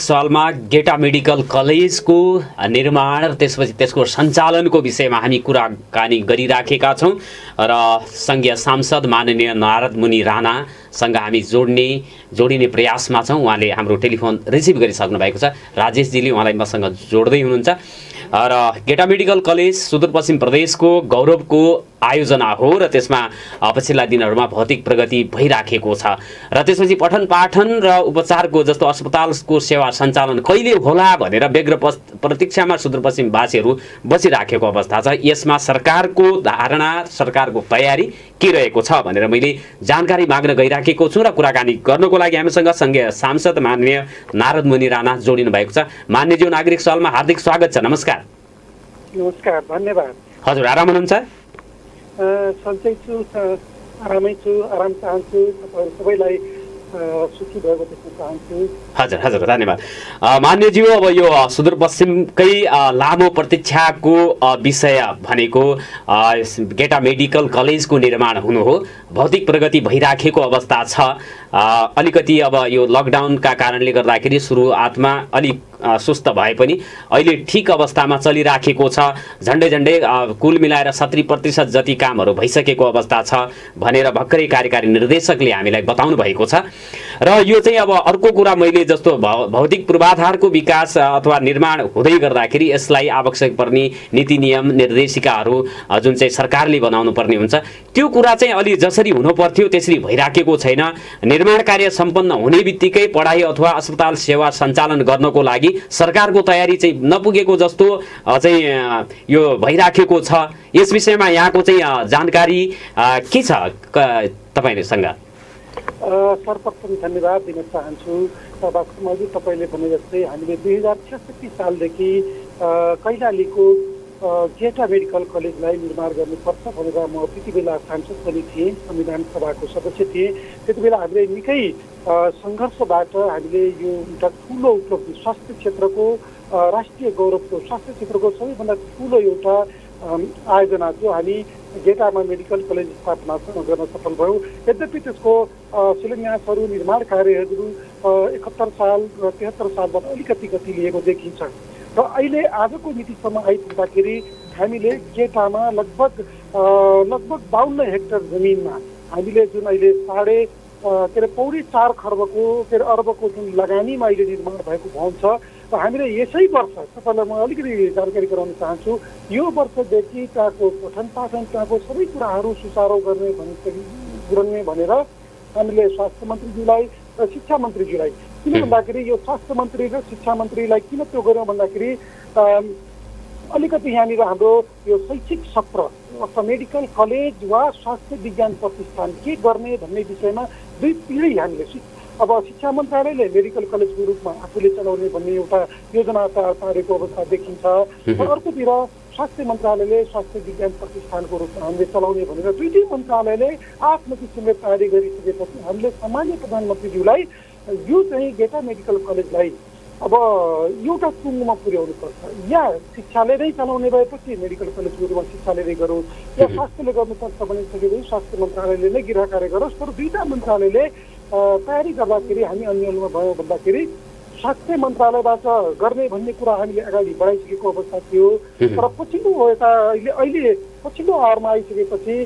सवालमा गेटा मेडिकल कलेजको निर्माण र त्यसपछि त्यसको सञ्चालनको विषयमा हामी कुराकानी गरिराखेका छौँ र सङ्घीय सांसद माननीय नारद मुनि राणासँग हामी जोडिने प्रयासमा छौँ। उहाँले हाम्रो टेलिफोन रिसिभ गरिसक्नु भएको छ। राजेशजीले उहाँलाई मसँग जोड्दै हुनुहुन्छ र गेटा मेडिकल कलेज सुदूरपश्चिम प्रदेशको गौरवको आयोजना हो र त्यसमा पछिल्ला दिनहरूमा भौतिक प्रगति भइराखेको छ र त्यसपछि पठन पाठन र उपचारको जस्तो अस्पतालको सेवा सञ्चालन कहिले होला भनेर व्यग्र प्रतीक्षामा सुदूरपश्चिमवासीहरू बसिराखेको अवस्था छ। यसमा सरकारको धारणा, सरकारको तयारी के रहेको छ भनेर मैले जानकारी माग्न गइराखेको छु र कुराकानी गर्नको लागि हामीसँग सङ्घीय सांसद माननीय नारद मुनि राणा जोडिनु भएको छ। मान्यज्यू, नागरिक सवालमा हार्दिक स्वागत छ। नमस्कार। नमस्कार, धन्यवाद। हजुर, आराम हुनुहुन्छ? सन्चै छु, आरामै छु, आराम चाहन्छु। तपाईँहरू सबैलाई सुखी भएको देख्न चाहन्छु। हजुर हजुर, धन्यवाद। मान्यज्यू, अब यो सुदूरपश्चिमकै लामो प्रतीक्षाको विषय भनेको गेटा मेडिकल कलेजको निर्माण हुनु हो। भौतिक प्रगति भइराखेको अवस्था छ। अलिकति अब यो लकडाउनका कारणले गर्दाखेरि सुरुवातमा अलिक सुस्त भए पनि अहिले ठिक अवस्थामा चलिराखेको छ। झन्डै झन्डै कुल मिलाएर 70% जति कामहरू भइसकेको अवस्था छ भनेर भर्खरै कार्यकारी निर्देशकले हामीलाई बताउनु भएको छ। र यो चाहिँ अब अर्को कुरा, मैले जस्तो भौतिक पूर्वाधारको विकास अथवा निर्माण हुँदै गर्दाखेरि यसलाई आवश्यक पर्ने नीति नियम निर्देशिकाहरू जुन चाहिँ सरकारले बनाउनु पर्ने हुन्छ, त्यो कुरा चाहिँ अलि जसरी हुनु पर्थ्यो त्यसरी भइराखेको छैन। निर्माण कार्य सम्पन्न हुने बित्तिकै पढाइ अथवा अस्पताल सेवा सञ्चालन गर्नको लागि सरकारको तयारी चाहिँ नपुगेको जस्तो चाहिँ यो भइराखेको छ। यस विषयमा यहाँको चाहिँ जानकारी के छ तपाईँसँग? सर्वप्रथम धन्यवाद दिन चाहन्छु। वास्तवमा अघि तपाईँले भने जस्तै हामीले 2066 सालदेखि कैलालीको गेटा मेडिकल कलेजलाई निर्माण गर्नुपर्छ भनेर म त्यति बेला सांसद पनि थिएँ, संविधान सभाको सदस्य थिएँ। त्यति बेला हामीले निकै सङ्घर्षबाट हामीले यो एउटा ठुलो उपलब्धि, स्वास्थ्य क्षेत्रको राष्ट्रिय गौरवको, स्वास्थ्य क्षेत्रको सबैभन्दा ठुलो एउटा आयोजना थियो, हामी गेटामा मेडिकल कलेज स्थापना गर्न सफल भयौँ। यद्यपि त्यसको शिलान्यासहरू, निर्माण कार्यहरू 71 साल र 73 सालबाट अलिकति गति लिएको देखिन्छ। र अहिले आजको मितिसम्म आइपुग्दाखेरि हामीले गेटामा लगभग 52 हेक्टर जमिनमा हामीले जुन अहिले पौडी 4 खर्बको अर्बको जुन लगानीमा अहिले निर्माण भएको भवन छ, र हामीले यसै वर्ष, तपाईँलाई म अलिकति जानकारी गराउन चाहन्छु, यो वर्षदेखि त्यहाँको पठन पाठन, त्यहाँको सबै कुराहरू सुचारू गर्ने भनेर हामीले स्वास्थ्य मन्त्रीज्यूलाई र शिक्षा मन्त्रीज्यूलाई, किन भन्दाखेरि यो स्वास्थ्य मन्त्री र शिक्षा मन्त्रीलाई किन त्यो गर्यौँ भन्दाखेरि अलिकति यहाँनिर हाम्रो यो शैक्षिक सत्र अथवा मेडिकल कलेज वा स्वास्थ्य विज्ञान प्रतिष्ठान के गर्ने भन्ने विषयमा दुई पिँढी हामीले, अब शिक्षा मन्त्रालयले मेडिकल कलेजको रूपमा आफूले चलाउने भन्ने एउटा योजना तयार पारेको अवस्था देखिन्छ, र अर्कोतिर स्वास्थ्य मन्त्रालयले स्वास्थ्य विज्ञान प्रतिष्ठानको रूपमा हामीले चलाउने भनेर दुईटै मन्त्रालयले आफ्नो किसिमले तयारी गरिसकेपछि हामीले सामान्य प्रधानमन्त्रीज्यूलाई यो चाहिँ गेटा मेडिकल कलेजलाई अब एउटा टुङ्गोमा पुर्याउनुपर्छ। या शिक्षाले नै चलाउने भएपछि मेडिकल कलेजको रूपमा शिक्षाले नै गरोस्, या स्वास्थ्यले गर्नुपर्छ भनिसकेपछि स्वास्थ्य मन्त्रालयले नै गृह कार्य गरोस्। तर दुईटा मन्त्रालयले तयारी गर्दाखेरि हामी अन्यलमा भयौँ भन्दाखेरि स्वास्थ्य मन्त्रालयबाट गर्ने भन्ने कुरा हामीले अगाडि बढाइसकेको अवस्था थियो। तर पछिल्लो पछिल्लो आवरमा आइसकेपछि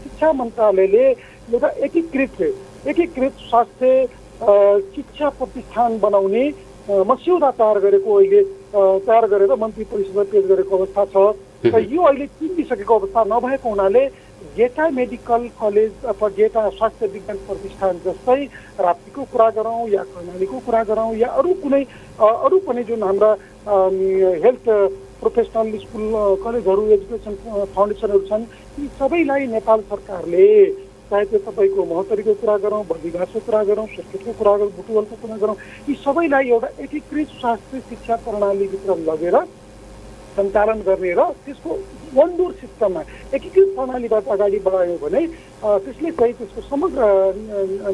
शिक्षा मन्त्रालयले एउटा एकीकृत स्वास्थ्य शिक्षा प्रतिष्ठान बनाउने मस्यौदा तयार गरेर मन्त्री परिषदमा पेश गरेको अवस्था छ। र यो अहिले चिनिसकेको अवस्था नभएको हुनाले गेटा मेडिकल कलेज अथवा गेटा स्वास्थ्य विज्ञान प्रतिष्ठान जस्तै राप्तीको कुरा गरौँ या कर्णालीको कुरा गरौँ या अरू पनि जुन हाम्रा हेल्थ प्रोफेसनल स्कुल कलेजहरू, एजुकेसन फाउन्डेसनहरू छन्, यी सबैलाई नेपाल सरकारले, चाहे त्यो तपाईँको महोत्तरीको कुरा गरौँ, बर्दिवासको कुरा गरौँ, संस्कृतको कुरा गरौँ, बुटुवलको कुरा गरौँ, यी सबैलाई एउटा एकीकृत स्वास्थ्य शिक्षा प्रणालीभित्र लगेर सञ्चालन गर्ने र त्यसको वनडोर सिस्टममा एकीकृत प्रणालीबाट अगाडि बढायौँ भने त्यसले चाहिँ त्यसको समग्र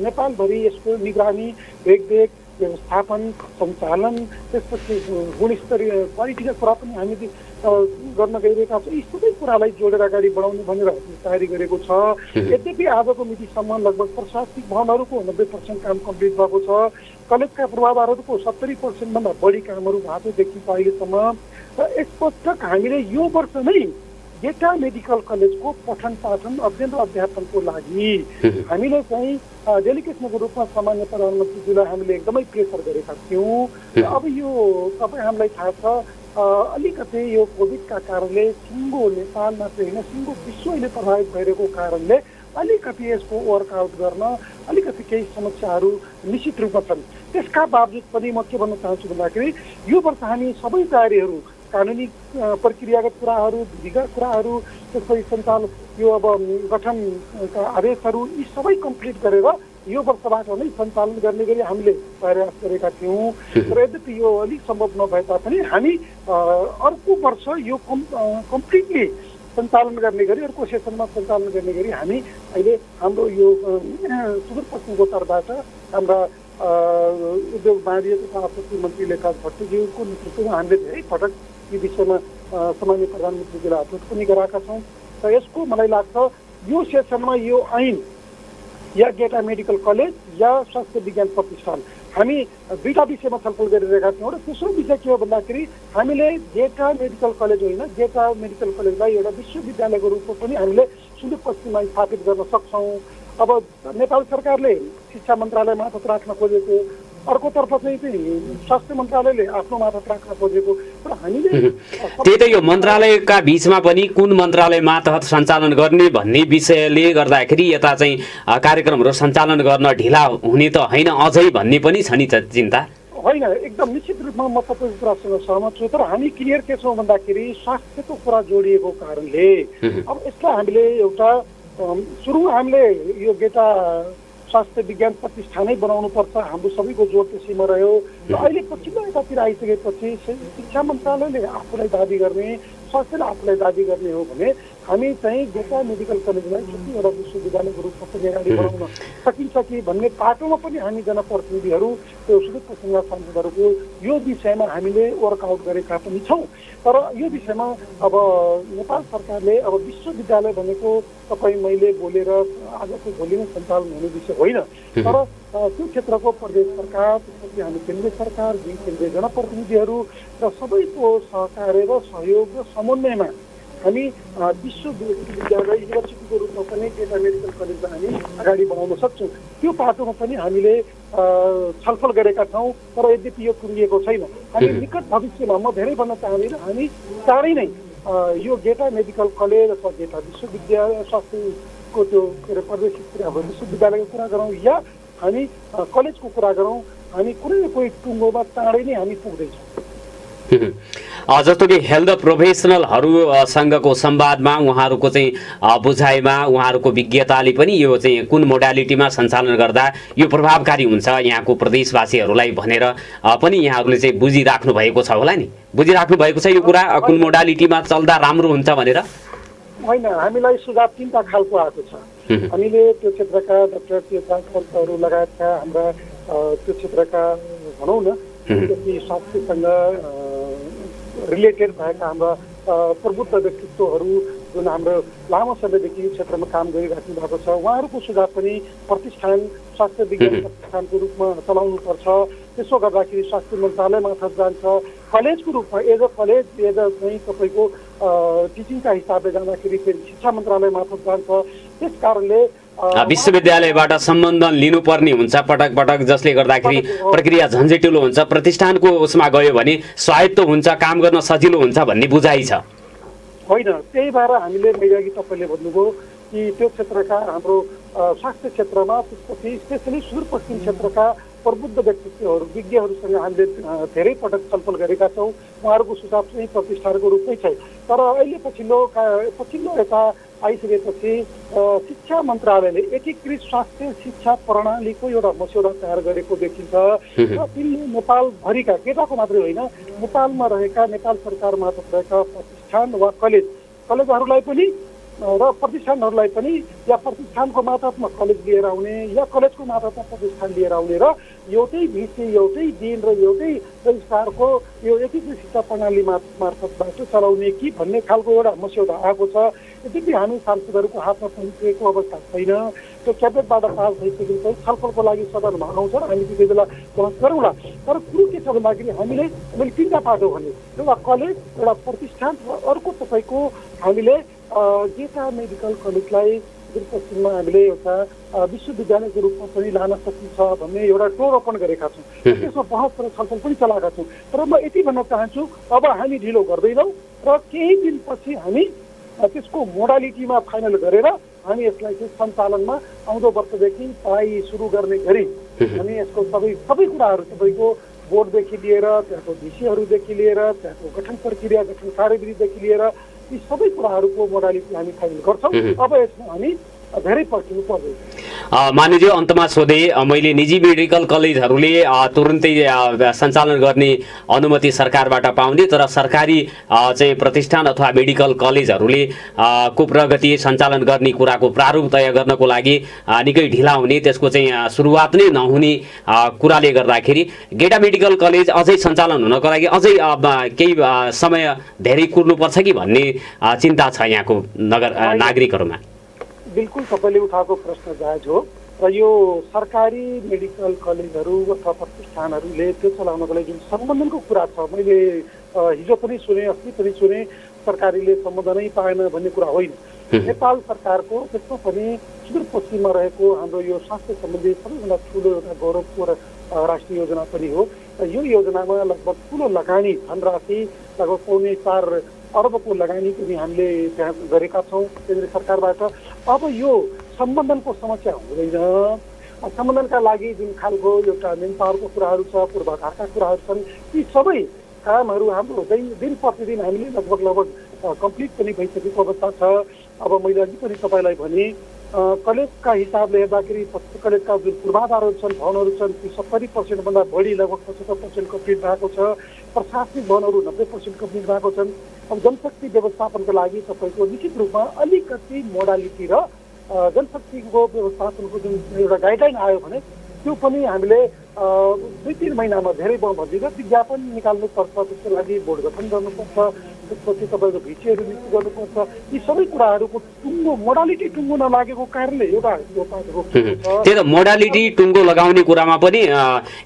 नेपालभरि यसको निगरानी, देखरेख, व्यवस्थापन, सञ्चालन, त्यसपछि गुणस्तरीय क्वालिटीका कुरा पनि हामीले गर्न गइरहेका छौँ। यी सबै कुरालाई जोडेर अगाडि बढाउने भनेर तयारी गरेको छ। यद्यपि आजको मितिसम्म लगभग प्रशासनिक भवनहरूको 90% काम कम्प्लिट भएको छ। कलेजका पूर्वाधारहरूको 70% भन्दा बढी कामहरू भएको देखिन्छ अहिलेसम्म। र यसपटक हामीले यो वर्ष नै गेटा मेडिकल कलेजको पठन पाठन, अध्ययन र अध्यापनको लागि हामीले चाहिँ डेलिगेसनको रूपमा सामान्य प्रधानमन्त्रीज्यूलाई हामीले एकदमै प्रेसर गरेका थियौँ। अब यो तपाईँ हामीलाई थाहा छ अलिकति यो कोभिडका कारणले सिङ्गो नेपाल मात्रै होइन सिङ्गो विश्वले प्रभावित भइरहेको कारणले अलिकति यसको वर्कआउट गर्न अलिकति केही समस्याहरू निश्चित रूपमा छन्। त्यसका बावजुद पनि म के भन्न चाहन्छु भन्दाखेरि यो वर्ष हामी सबै तयारीहरू कानुनी प्रक्रियागत कुराहरू विधिगत कुराहरू त्यसपछि सञ्चालन यो अब गठनका आदेशहरू यी सबै कम्प्लिट गरेर यो वर्षबाट नै सञ्चालन गर्ने गरी हामीले प्रयास गरेका थियौँ। तर यद्यपि यो अलिक सम्भव नभए तापनि हामी अर्को वर्ष यो कम्प्लिटली सञ्चालन गर्ने गरी अर्को सेसनमा सञ्चालन गर्ने गरी हामी अहिले हाम्रो यो सुदूरपश्चिमको तर्फबाट हाम्रा उद्योग वाणिज्य तथा आपूर्ति मन्त्री लेखराज भट्टज्यूको नेतृत्वमा हामीले धेरै पटक यी विषयमा सामान्य प्रधानमन्त्रीजीलाई अवगत पनि गराएका छौँ। र यसको मलाई लाग्छ यो सेसनमा यो ऐन या गेटा मेडिकल कलेज या स्वास्थ्य विज्ञान प्रतिष्ठान हामी दुईटा विषयमा छलफल गरिरहेका छौँ। र तेस्रो विषय के हो भन्दाखेरि हामीले गेटा मेडिकल कलेज होइन गेटा मेडिकल कलेजलाई एउटा विश्वविद्यालयको रूपमा पनि हामीले सुदूरपश्चिममा स्थापित गर्न सक्छौँ। अब नेपाल सरकारले शिक्षा मन्त्रालय मार्फत राख्न खोजेको अर्कोतर्फ चाहिँ स्वास्थ्य मन्त्रालयले आफ्नो मार्फत राख्न खोजेको र हामीले त्यही त यो मन्त्रालयका बीचमा पनि कुन मन्त्रालय मातहत सञ्चालन गर्ने भन्ने विषयले गर्दाखेरि यता चाहिँ कार्यक्रमहरू सञ्चालन गर्न ढिला हुने त होइन अझै भन्ने पनि छ नि त चिन्ता होइन। एकदम निश्चित रूपमा म तपाईँको कुरासँग सहमत छु। तर हामी क्लियर के छौँ भन्दाखेरि स्वास्थ्यको कुरा जोडिएको कारणले अब यसलाई हामीले एउटा सुरुमा हामीले यो गेटा स्वास्थ्य विज्ञान प्रतिष्ठानै बनाउनुपर्छ हाम्रो सबैको जोड त्यसैमा रह्यो। र अहिले पछिल्लो यतातिर आइसकेपछि शिक्षा मन्त्रालयले आफूलाई दाबी गर्ने स्वास्थ्यले आफूलाई दाबी गर्ने हो भने हामी चाहिँ गेटा मेडिकल कलेजलाई छुट्टै एउटा विश्वविद्यालयको रूपमा पनि अगाडि बढाउन सकिन्छ कि भन्ने पाटोमा पनि हामी जनप्रतिनिधिहरू त्यो सुदूरपश्चिमका सांसदहरूको यो विषयमा हामीले वर्कआउट गरेका पनि छौँ। तर यो विषयमा अब नेपाल सरकारले अब विश्वविद्यालय भनेको तपाईँ मैले बोलेर आजको भोलि नै सञ्चालन हुने विषय होइन। तर त्यो क्षेत्रको प्रदेश सरकार त्यसपछि हामी केन्द्रीय सरकार केन्द्रीय जनप्रतिनिधिहरू र सबैको सहकार्य र सहयोग र समन्वयमा हामी विश्वविद्यालय युनिभर्सिटीको रूपमा पनि गेटा मेडिकल कलेजलाई हामी अगाडि बढाउन सक्छौँ। त्यो पाटोमा पनि हामीले छलफल गरेका छौँ। तर यद्यपि यो पुरिएको छैन। हामी निकट भविष्यमा म धेरै भन्न चाहदिनँ हामी चाँडै नै यो गेटा मेडिकल कलेज अथवा गेटा विश्वविद्यालय स्वास्थ्यको त्यो के अरे प्रवेशित कुरा विश्वविद्यालयको कुरा गरौँ या हामी कलेजको कुरा गरौँ हामी कुनै न कुनै टुङ्गोमा चाँडै नै हामी पुग्दैछौँ। जस्तो कि हेल्थ प्रोफेसनलहरूसँगको संवादमा उहाँहरूको चाहिँ बुझाइमा उहाँहरूको विज्ञताले पनि यो चाहिँ कुन मोडालिटीमा सञ्चालन गर्दा यो प्रभावकारी हुन्छ यहाँको प्रदेशवासीहरूलाई भनेर पनि यहाँहरूले चाहिँ बुझिराख्नु भएको छ होला नि बुझिराख्नु भएको छ यो कुरा कुन मोडालिटीमा चल्दा राम्रो हुन्छ भनेर होइन। हामीलाई सुझाव तीनटा खालको आएको छ। हामीले त्यो क्षेत्रका डाक्टर चिकित्सकहरू लगायतका हाम्रा त्यो क्षेत्रका भनौँ न स्वास्थ्यसँग रिलेटेड भएका हाम्रा प्रबुद्ध व्यक्तित्वहरू जुन हाम्रो लामो समयदेखि क्षेत्रमा काम गरिराख्नु भएको छ उहाँहरूको सुझाव पनि प्रतिष्ठान स्वास्थ्य विज्ञान प्रतिष्ठानको रूपमा चलाउनुपर्छ। त्यसो गर्दाखेरि स्वास्थ्य मन्त्रालय मार्फत जान्छ कलेजको रूपमा as a college as a चाहिँ तपाईँको टिचिङका हिसाबले जाँदाखेरि फेरि शिक्षा मन्त्रालय मार्फत जान्छ। त्यस कारणले विश्वविद्यालयबाट सम्बन्धन लिनुपर्ने हुन्छ पटक पटक जसले गर्दाखेरि प्रक्रिया झन्झटिलो हुन्छ प्रतिष्ठानको उसमा गयो भने स्वायत्त हुन्छ काम गर्न सजिलो हुन्छ भन्ने बुझाइ छ होइन। त्यही भएर हामीले मैले अघि तपाईँले भन्नुभयो कि त्यो क्षेत्रका हाम्रो स्वास्थ्य क्षेत्रमा त्यसपछि स्पेसली सुदूरपश्चिम क्षेत्रका प्रबुद्ध व्यक्तित्वहरू विज्ञहरूसँग हामीले धेरै पटक छलफल गरेका छौँ। उहाँहरूको सुझाव चाहिँ प्रतिष्ठानको रूपमै छ। तर अहिले पछिल्लो यता आइसकेपछि शिक्षा मन्त्रालयले एकीकृत स्वास्थ्य शिक्षा प्रणालीको एउटा मस्यौदा तयार गरेको देखिन्छ र तिनले नेपालभरिका गेटाको मात्रै होइन नेपालमा रहेका नेपाल सरकार मार्फत रहेका प्रतिष्ठान वा कलेजहरूलाई पनि र प्रतिष्ठानहरूलाई पनि या प्रतिष्ठानको मार्फतमा कलेज लिएर आउने या कलेजको मार्फतमा प्रतिष्ठान लिएर आउने र एउटै भिसी एउटै दिन र एउटै रजिस्ट्रारको यो एकीकृत शिक्षा प्रणाली मार्फतबाट चलाउने कि भन्ने खालको एउटा मस्यौदा आएको छ। यद्यपि हामी सांसदहरूको हातमा पुगेको अवस्था छैन। त्यो क्याबिनेटबाट पास भइसकेपछि छलफलको लागि सदनमा आउँछ र हामी त्यति बेला बहस गरौँला। तर कुरो के छ भन्दाखेरि हामीले तिनवटा पाटो भने एउटा कलेज एउटा प्रतिष्ठान र अर्को तपाईँको हामीले गेटा मेडिकल कलेजलाई सुदूरपश्चिममा हामीले एउटा विश्वविद्यालयको रूपमा पनि लान सकिन्छ भन्ने एउटा टोरोपण गरेका छौँ। त्यसमा बहस र छलफल पनि चलाएका छौँ। तर म यति भन्न चाहन्छु, अब हामी ढिलो गर्दैनौँ र केही दिनपछि हामी त्यसको मोडालिटीमा फाइनल गरेर हामी यसलाई चाहिँ सञ्चालनमा आउँदो वर्षदेखि पढाइ सुरु गर्ने गरी हामी यसको सबै कुराहरू तपाईँको बोर्डदेखि लिएर त्यहाँको भिसीहरूदेखि लिएर त्यहाँको गठन प्रक्रिया, गठन कार्यविधिदेखि लिएर यी सबै कुराहरूको मोडालिटी हामी फाइनल गर्छौँ। अब यसमा हामी धेरै पर्खिनु पर्दैन। मानिज्यू, अन्तमा सोधे, मैले निजी मेडिकल कलेजहरूले तुरुन्तै सञ्चालन गर्ने अनुमति सरकारबाट पाउने, तर सरकारी चाहिँ प्रतिष्ठान अथवा मेडिकल कलेजहरूले को प्रगति सञ्चालन गर्ने कुराको प्रारूप तय गर्नको लागि निकै ढिला हुने, त्यसको चाहिँ सुरुवात नै नहुने कुराले गर्दाखेरि गेटा मेडिकल कलेज अझै सञ्चालन हुनको लागि अझै केही समय धेरै कुर्नुपर्छ कि भन्ने चिन्ता छ यहाँको नागरिकहरूमा। बिल्कुल तपाईँले उठाएको प्रश्न जायज हो र यो सरकारी मेडिकल कलेजहरू अथवा प्रतिष्ठानहरूले त्यो चलाउनको लागि जुन सम्बन्धनको कुरा छ, मैले हिजो पनि सुने, अस्ति पनि सुने, सरकारीले सम्बन्धनै पाएन भन्ने कुरा होइन। नेपाल सरकारको त्यसमा पनि सुदूरपश्चिममा रहेको हाम्रो यो स्वास्थ्य सम्बन्धी सबैभन्दा ठुलो एउटा गौरवको राष्ट्रिय योजना पनि हो। यो योजनामा लगभग ठुलो लगानी धनराशि लगभग 4.25 अर्बको लगानी पनि हामीले त्यहाँ गरेका छौँ केन्द्र सरकारबाट। अब यो सम्बन्धनको समस्या हुँदैन। सम्बन्धनका लागि जुन खालको एउटा मेन पावरको कुराहरू छ, पूर्वाधारका कुराहरू छन्, ती सबै कामहरू हाम्रो दिन प्रतिदिन हामीले लगभग कम्प्लिट पनि भइसकेको अवस्था छ। अब मैले अघि पनि तपाईँलाई भने कलेजका हिसाबले हेर्दाखेरि कलेजका जुन पूर्वाधारहरू छन्, भवनहरू छन्, ती 70% बढी लगभग 75% कम्प्लिट भएको छ। प्रशासनिक भवनहरू 90% कम्प्लिट भएको छन्। अब जनशक्ति व्यवस्थापनको लागि तपाईँको निश्चित रूपमा अलिकति मोडालिटी र जनशक्तिको व्यवस्थापनको जुन एउटा गाइडलाइन आयो भने त्यो पनि हामीले 2-3 महिनामा धेरै भन्दिनँ विज्ञापन निकाल्नुपर्छ, त्यसको लागि बोर्ड गठन गर्नुपर्छ, त्यसपछि तपाईँको भिसीहरू नियुक्त गर्नुपर्छ। यी सबै कुराहरूको टुङ्गो मोडालिटी टुङ्गो नलागेको कारणले एउटा त्यही त मोडालिटी टुङ्गो लगाउने कुरामा पनि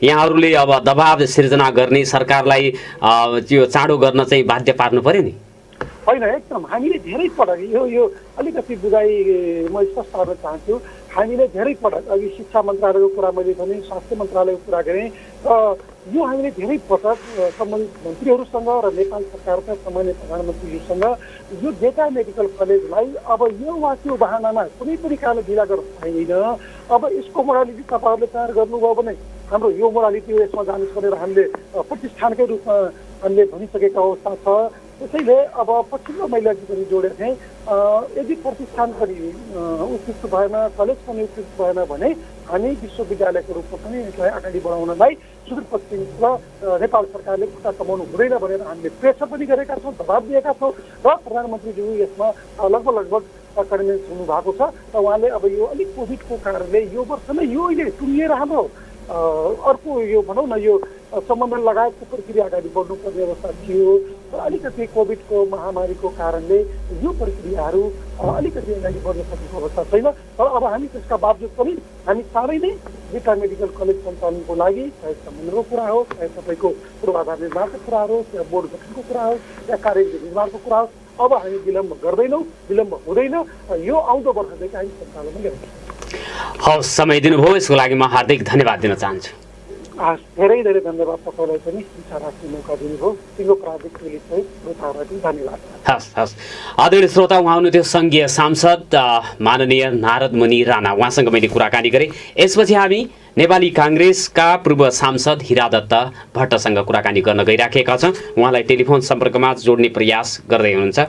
यहाँहरूले अब दबाब सिर्जना गर्ने, सरकारलाई त्यो चाँडो गर्न चाहिँ बाध्य पार्नु पर्यो नि? होइन, एकदम हामीले धेरै पटक यो अलिकति बुझाइ म स्पष्ट गर्न चाहन्छु। हामीले धेरै पटक अघि शिक्षा मन्त्रालयको कुरा मैले भने, स्वास्थ्य मन्त्रालयको कुरा गरेँ, यो हामीले धेरै पटक सम्बन्धित मन्त्रीहरूसँग र नेपाल सरकारका सामान्य प्रधानमन्त्रीहरूसँग यो गेटा मेडिकल कलेजलाई अब यो वा त्यो बहानामा कुनै पनि कारणले ढिला गर्न पाइँदैन। अब यसको मोडालिटी तपाईँहरूले तयार गर्नुभयो भने हाम्रो यो मोडालिटी हो, यसमा जानुहोस् भनेर हामीले प्रतिष्ठानकै रूपमा हामीले भनिसकेको अवस्था छ। त्यसैले अब पछिल्लो मैले अघि पनि जोडेको थिएँ, यदि प्रतिष्ठान पनि उत्कृष्ट भएन, कलेज पनि उत्कृष्ट भएन भने हामी विश्वविद्यालयको रूपमा पनि यसलाई अगाडि बढाउनलाई सुदूरपश्चिम र नेपाल सरकारले खुट्टा कमाउनु हुँदैन भनेर हामीले प्रेसर पनि गरेका छौँ, दबाब दिएका छौँ र प्रधानमन्त्रीज्यू यसमा लगभग कन्भिन्स हुनुभएको छ। र उहाँले अब यो अलिक कोभिडको कारणले यो वर्ष नै यो अहिले टुङ्गिएर हाम्रो अर्को यो भनौँ न यो सम्बन्धन लगायतको प्रक्रिया अगाडि बढ्नुपर्ने अवस्था थियो र अलिकति कोभिडको महामारीको कारणले यो प्रक्रियाहरू अलिकति अगाडि बढ्न सकेको अवस्था छैन। तर अब हामी त्यसका बावजुद पनि हामी चाँडै नै गेटा मेडिकल कलेज सञ्चालनको लागि चाहे सम्बन्धको कुरा हो, चाहे तपाईँको पूर्वाधार निर्माणको कुरा हो, चाहे बोर्ड गठनको कुरा हो, या कार्यविधि निर्माणको कुरा हो, अब हामी विलम्ब गर्दैनौँ, विलम्ब हुँदैन। यो आउँदो वर्षदेखि हामी सञ्चालनमा गर्छौँ। हवस्, समय दिनुभयो, यसको लागि म हार्दिक धन्यवाद दिन चाहन्छु। धेरै धेरै धन्यवाद तपाईँलाई पनि विचार राख्ने मौका दिनुभयो। तिम्रो प्राविधिक सहित श्रोताहरूलाई पनि धन्यवाद। हस्। आदरणीय श्रोता, उहाँ हुनुहुन्थ्यो सङ्घीय सांसद माननीय नारद मुनि राणा, उहाँसँग मैले कुराकानी गरेँ। यसपछि हामी नेपाली काङ्ग्रेसका पूर्व सांसद हिरादत्त भट्टसँग कुराकानी गर्न गइराखेका छौँ। उहाँलाई टेलिफोन सम्पर्कमा जोड्ने प्रयास गर्दै हुनुहुन्छ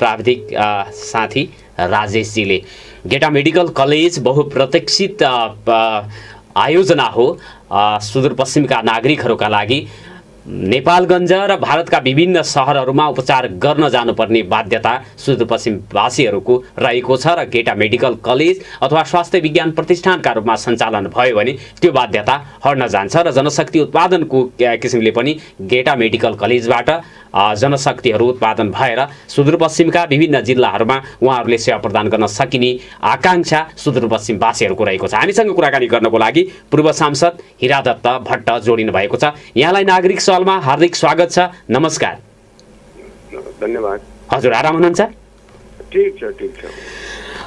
प्राविधिक साथी राजेशजीले। गेटा मेडिकल कलेज बहुप्रतीक्षित आयोजना हो सुदूरपश्चिमका नागरिकहरूका लागि। नेपालगञ्ज र भारतका विभिन्न सहरहरूमा उपचार गर्न जानुपर्ने बाध्यता सुदूरपश्चिमवासीहरूको रहेको छ र गेटा मेडिकल कलेज अथवा स्वास्थ्य विज्ञान प्रतिष्ठानका रूपमा सञ्चालन भयो भने त्यो बाध्यता हट्न जान्छ र जनशक्ति उत्पादनको किसिमले पनि गेटा मेडिकल कलेजबाट जनशक्तिहरू उत्पादन भएर सुदूरपश्चिमका विभिन्न जिल्लाहरूमा उहाँहरूले सेवा प्रदान गर्न सकिने आकाङ्क्षा सुदूरपश्चिमवासीहरूको रहेको छ। हामीसँग कुराकानी गर्नको लागि पूर्व सांसद हिरादत्त भट्ट जोडिनु भएको छ। यहाँलाई नागरिक सवालमा हार्दिक स्वागत छ। नमस्कार। धन्यवाद। हजुर, आराम हुनुहुन्छ? ठीक छ।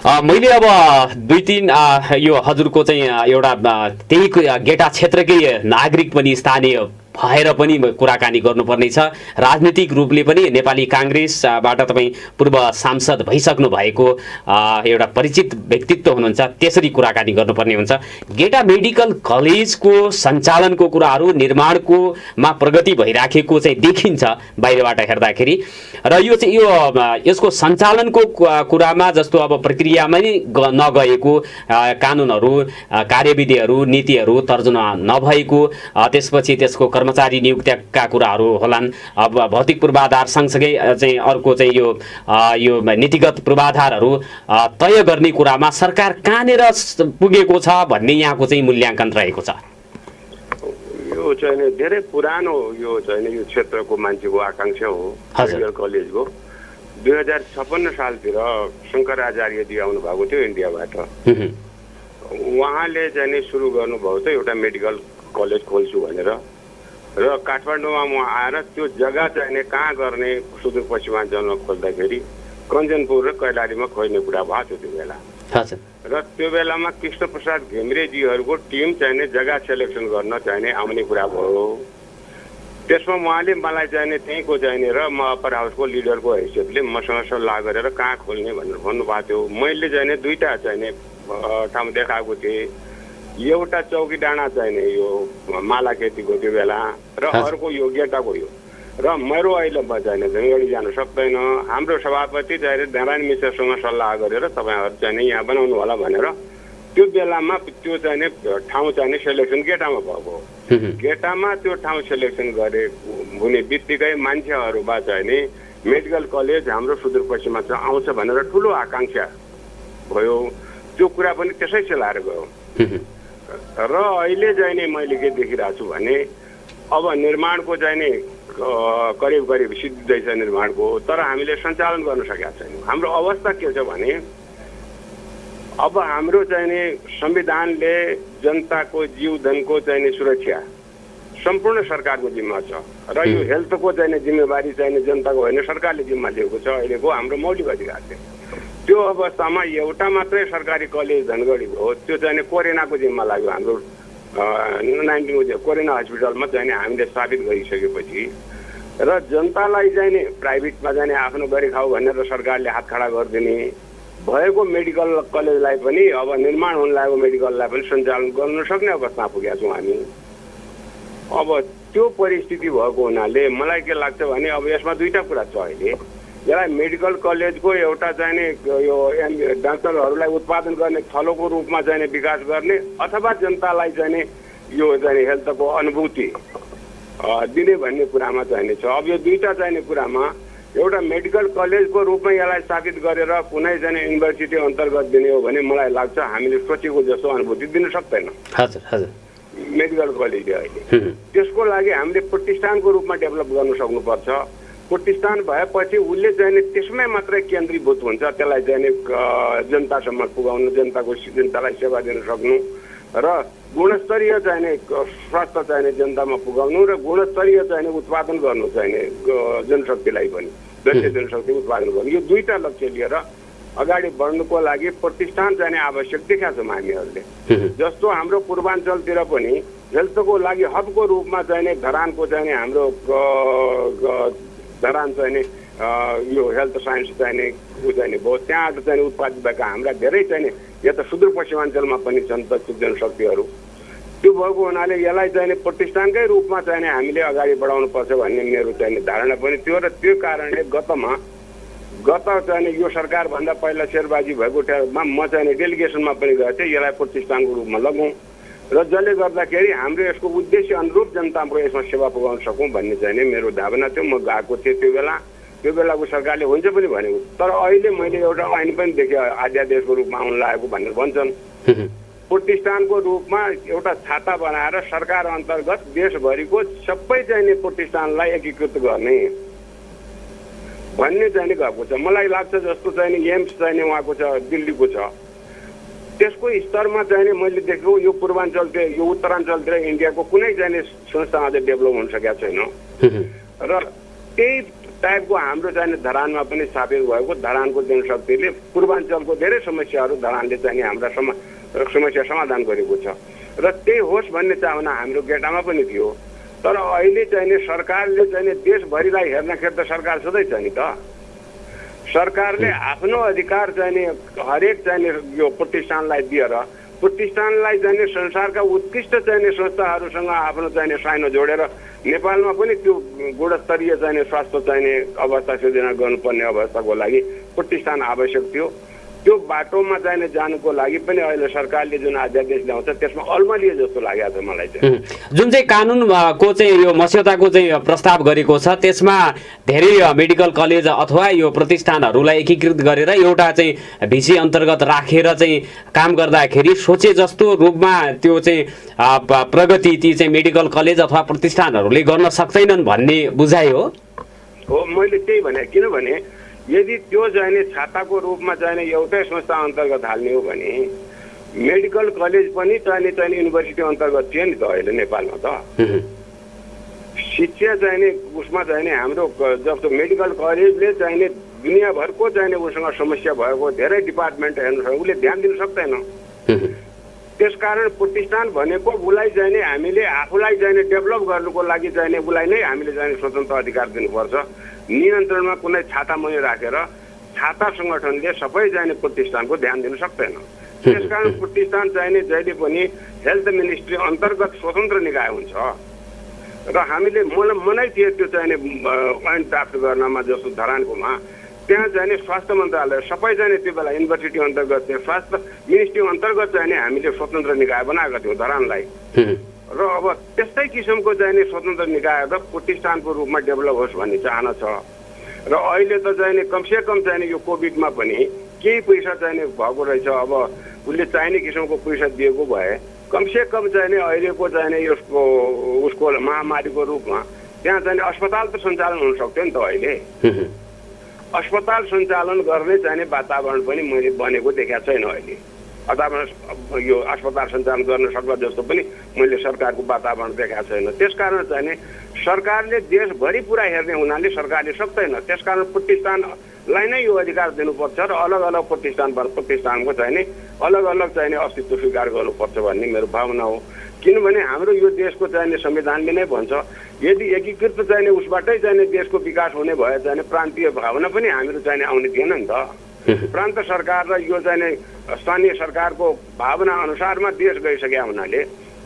मैले अब 2-3 यो हजुरको चाहिँ एउटा त्यही गेटा क्षेत्रकै नागरिक पनि स्थानीय भएर पनि कुराकानी गर्नुपर्ने छ। राजनीतिक रूपले पनि नेपाली काङ्ग्रेसबाट तपाईँ पूर्व सांसद भइसक्नु भएको एउटा परिचित व्यक्तित्व हुनुहुन्छ, त्यसरी कुराकानी गर्नुपर्ने हुन्छ। गेटा मेडिकल कलेजको सञ्चालनको कुराहरू निर्माणकोमा प्रगति भइराखेको चाहिँ देखिन्छ बाहिरबाट हेर्दाखेरि, र यो चाहिँ यसको सञ्चालनको कुरामा जस्तो अब प्रक्रियामा नै नगएको, कानुनहरू कार्यविधिहरू नीतिहरू तर्जुमा नभएको, त्यसपछि त्यसको कर्मचारी नियुक्तिका कुराहरू होलान्। अब भौतिक पूर्वाधार सँगसँगै चाहिँ अर्को चाहिँ यो नीतिगत पूर्वाधारहरू तय गर्ने कुरामा सरकार कहाँनिर पुगेको छ भन्ने यहाँको चाहिँ मूल्याङ्कन रहेको छ। यो चाहिँ धेरै पुरानो यो चाहिँ यो क्षेत्रको मान्छेको आकांक्षा हो। मेडिकल कलेजको 2056 सालतिर शङ्कर आचार्यजी आउनु भएको थियो इन्डियाबाट। उहाँले चाहिँ सुरु गर्नुभएको थियो एउटा मेडिकल कलेज खोल्छु भनेर, र काठमाडौँमा म आएर त्यो जग्गा चाहिँ कहाँ गर्ने सुदूरपश्चिमाञ्चलमा खोल्दाखेरि कञ्चनपुर र कैलालीमा खोज्ने कुरा भएको थियो त्यो बेला। र त्यो बेलामा कृष्ण प्रसाद घिमिरेजीहरूको टिम चाहिँ जग्गा सेलेक्सन गर्न चाहिँ आउने कुरा भयो। त्यसमा उहाँले मलाई चाहिँ त्यहीँको चाहिँ र म अप्पर हाउसको लिडरको हैसियतले मसँग सल्लाह गरेर कहाँ खोल्ने भनेर भन्नुभएको थियो। मैले चाहिँ दुईवटा चाहिँ ठाउँ देखाएको थिएँ। एउटा चौकी डाँडा चाहिने यो माला खेतीको त्यो बेला, र अर्को यो गेटाको यो। र मेरो अहिले चाहिँ झन्गडी जानु सक्दैन, हाम्रो सभापति चाहिँ नारायण मिश्रसँग सल्लाह गरेर तपाईँहरू चाहिँ यहाँ बनाउनु होला भनेर त्यो बेलामा त्यो चाहिँ ठाउँ चाहिँ सेलेक्सन गेटामा भएको। गेटामा त्यो ठाउँ सेलेक्सन गरे हुने बित्तिकै मान्छेहरूमा चाहिँ मेडिकल कलेज हाम्रो सुदूरपश्चिममा चाहिँ आउँछ भनेर ठुलो आकांक्षा भयो। त्यो कुरा पनि त्यसै सेलाएर गयो। र अहिले चाहिँ नि मैले के देखिरहेको छु भने अब निर्माणको चाहिँ नि करिब सिद्धिँदैछ निर्माणको, तर हामीले सञ्चालन गर्न सकेका छैनौँ। हाम्रो अवस्था के छ भने अब हाम्रो चाहिँ नि संविधानले जनताको जीवधनको चाहिँ नि सुरक्षा सम्पूर्ण सरकारको जिम्मा छ, र यो हेल्थको चाहिँ नि जिम्मेवारी चाहिँ जनताको होइन सरकारले जिम्मा लिएको छ। अहिलेको हाम्रो मौलिक अधिकार थियो। त्यो अवस्थामा एउटा मात्रै सरकारी कलेज धनगढीको हो, त्यो चाहिँ कोरोनाको जिम्मा लाग्यो। हाम्रो 19 कोरोना हस्पिटलमा चाहिँ हामीले स्थापित गरिसकेपछि र जनतालाई चाहिँ नि प्राइभेटमा जाने आफ्नो गरी खाऊ भनेर सरकारले हात खडा गरिदिने भएको मेडिकल कलेजलाई पनि अब निर्माण हुन लागेको मेडिकललाई पनि सञ्चालन गर्न सक्ने अवस्थामा पुगेका छौँ हामी। अब त्यो परिस्थिति भएको हुनाले मलाई के लाग्छ भने अब यसमा दुईटा कुरा छ। अहिले यसलाई मेडिकल कलेजको एउटा चाहिँ यो डाक्टरहरूलाई उत्पादन गर्ने थलोको रूपमा चाहिँ विकास गर्ने, अथवा जनतालाई चाहिँ यो चाहिँ हेल्थको अनुभूति दिने भन्ने कुरामा चाहिँ छ। अब यो दुईटा चाहिने कुरामा एउटा मेडिकल कलेजको रूपमा यसलाई स्थापित गरेर कुनै चाहिँ युनिभर्सिटी अन्तर्गत दिने हो भने मलाई लाग्छ हामीले सोचेको जस्तो अनुभूति दिन सक्दैन मेडिकल कलेजले अहिले। त्यसको लागि हामीले प्रतिष्ठानको रूपमा डेभलप गर्न सक्नुपर्छ। प्रतिष्ठान भएपछि उसले चाहिँ त्यसमै मात्रै केन्द्रीभूत हुन्छ, त्यसलाई चाहिँ जनतासम्म पुगाउनु, जनतालाई सेवा दिन सक्नु, र गुणस्तरीय चाहिने स्वास्थ्य चाहिने जनतामा पुगाउनु, र गुणस्तरीय चाहिने उत्पादन गर्नु चाहिने जनशक्तिलाई पनि जनशक्ति उत्पादन गर्नु। यो दुईटा लक्ष्य लिएर अगाडि बढ्नुको लागि प्रतिष्ठान चाहिने आवश्यक देखाएको छौँ हामीहरूले। जस्तो हाम्रो पूर्वाञ्चलतिर पनि हेल्थको लागि हबको रूपमा चाहिने धरानको चाहिने हाम्रो धरान चाहिने यो हेल्थ साइन्स चाहिने चाहिने भयो, त्यहाँ चाहिँ उत्पादित भएका हाम्रा धेरै चाहिने या त सुदूरपश्चिमाञ्चलमा पनि छन् प्रचुर जनशक्तिहरू। त्यो भएको हुनाले यसलाई चाहिने प्रतिष्ठानकै रूपमा चाहिने हामीले अगाडि बढाउनु पर्छ भन्ने मेरो चाहिने धारणा पनि थियो। र त्यो कारणले गत चाहिने यो सरकारभन्दा पहिला शेरबाजी भएको ठाउँमा म चाहिने डेलिगेसनमा पनि गएको थिएँ, यसलाई प्रतिष्ठानको रूपमा लगाउँ र जसले गर्दाखेरि हाम्रो यसको उद्देश्य अनुरूप जनताको यसमा सेवा पुगाउन सकौँ भन्ने चाहिने मेरो धारणा थियो। म गएको थिएँ त्यो बेलाको सरकारले हुन्छ पनि भनेको, तर अहिले मैले एउटा ऐन पनि देखेँ अध्यादेशको रूपमा आउन लागेको भनेर भन्छन्। प्रतिष्ठानको रूपमा एउटा छाता बनाएर सरकार अन्तर्गत देशभरिको सबै चाहिने प्रतिष्ठानलाई एकीकृत गर्ने भन्ने चाहिने गएको छ। मलाई लाग्छ जस्तो चाहिने एम्स चाहिने उहाँको छ, दिल्लीको छ, त्यसको स्तरमा चाहिने मैले देखेको यो पूर्वाञ्चलतिर यो उत्तराञ्चलतिर इन्डियाको कुनै चाहिने संस्था अझै डेभलप हुन सकेको छैन। र त्यही टाइपको हाम्रो चाहिँ धरानमा पनि स्थापित भएको धरानको जनशक्तिले पूर्वाञ्चलको धेरै समस्याहरू धरानले चाहिँ हाम्रा समस्या समाधान गरेको छ र त्यही होस् भन्ने चाहना हाम्रो गेटामा पनि थियो। तर अहिले चाहिँ सरकारले चाहिँ देशभरिलाई हेर्नखेरि त सरकार सधैँ छ नि त। सरकारले आफ्नो अधिकार चाहिँ हरेक चाहिँ यो प्रतिष्ठानलाई दिएर प्रतिष्ठानलाई चाहिँ संसारका उत्कृष्ट चाहिँ संस्थाहरूसँग आफ्नो चाहिँ साइनो जोडेर नेपालमा पनि त्यो गुणस्तरीय चाहिँ स्वास्थ्य चाहिँ अवस्था सिर्जना गर्नुपर्ने अवस्थाको लागि प्रतिष्ठान आवश्यक थियो। त्यो बाटोमा चाहिँ जानुको लागि पनि अहिले सरकारले जुन अध्यादेश ल्याउँछ त्यसमा अल्मलिए जस्तो लागेको छ मलाई चाहिँ। जुन चाहिँ कानुनको चाहिँ यो मस्यौदाको चाहिँ प्रस्ताव गरेको छ त्यसमा धेरै मेडिकल कलेज अथवा यो प्रतिष्ठानहरूलाई एकीकृत गरेर एउटा चाहिँ भिसी अन्तर्गत राखेर चाहिँ काम गर्दाखेरि सोचे जस्तो रूपमा त्यो चाहिँ प्रगति ती चाहिँ मेडिकल कलेज अथवा प्रतिष्ठानहरूले गर्न सक्दैनन् भन्ने बुझाइ हो। मैले त्यही भने, किनभने यदि त्यो चाहिँ छाताको रूपमा चाहिँ एउटै संस्था अन्तर्गत हाल्ने हो भने मेडिकल कलेज पनि चाहिँ युनिभर्सिटी अन्तर्गत थियो नि त अहिले नेपालमा त। शिक्षा चाहिँ उसमा चाहिँ हाम्रो जस्तो मेडिकल कलेजले चाहिँ दुनियाँभरको चाहिँ उसँग समस्या भएको धेरै डिपार्टमेन्ट हेर्नु सक्छ, उसले ध्यान दिन सक्दैन। त्यसकारण प्रतिष्ठान भनेको उसलाई चाहिँ हामीले आफूलाई चाहिँ डेभलप गर्नुको लागि चाहिँ उसलाई नै हामीले चाहिँ स्वतन्त्र अधिकार दिनुपर्छ। नियन्त्रणमा कुनै छाता मुनि राखेर छाता सङ्गठनले सबै चाहिँ प्रतिष्ठानको ध्यान दिन सक्दैन। त्यसकारण प्रतिष्ठान चाहिँ जहिले पनि हेल्थ मिनिस्ट्री अन्तर्गत स्वतन्त्र निकाय हुन्छ र हामीले मनाइ थियो त्यो चाहिँ ऐन ड्राफ्ट गर्नमा जस्तो धरानकोमा त्यहाँ चाहिँ स्वास्थ्य मन्त्रालय सबै चाहिँ त्यो बेला युनिभर्सिटी अन्तर्गत चाहिँ स्वास्थ्य मिनिस्ट्री अन्तर्गत चाहिँ हामीले स्वतन्त्र निकाय बनाएको थियौँ धरानलाई। र अब त्यस्तै किसिमको चाहिँ स्वतन्त्र निकाय र प्रतिष्ठानको रूपमा डेभलप होस् भन्ने चाहना छ। र अहिले त चाहिँ कमसेकम चाहिँ यो कोभिडमा पनि केही पैसा चाहिँ भएको रहेछ। अब उसले चाहिने किसिमको पैसा दिएको भए कमसेकम चाहिँ अहिलेको चाहिँ उसको महामारीको रूपमा त्यहाँ चाहिँ अस्पताल त सञ्चालन हुन सक्थ्यो नि त। अहिले अस्पताल सञ्चालन गर्ने चाहिने वातावरण पनि मैले बनेको देखाएको छैन अहिले। अथवा यो अस्पताल सञ्चालन गर्न सक्ला जस्तो पनि मैले सरकारको वातावरण देखाएको छैन। त्यसकारण चाहिँ सरकारले देशभरि पुरा हेर्ने हुनाले सरकारले सक्दैन। त्यसकारण प्रतिष्ठानलाई नै यो अधिकार दिनुपर्छ र अलग अलग प्रतिष्ठानको चाहिँ अलग अलग चाहिँ अस्तित्व स्वीकार गर्नुपर्छ भन्ने मेरो भावना हो। किनभने हाम्रो यो देशको चाहिँ संविधानले नै भन्छ यदि एकीकृत चाहिँ उसबाटै चाहिँ देशको विकास हुने भए चाहिँ प्रान्तीय भावना पनि हामीहरू चाहिँ आउने थिएन नि त। प्रान्त सरकार र यो चाहिँ स्थानीय सरकारको भावना अनुसारमा देश गइसकेका हुनाले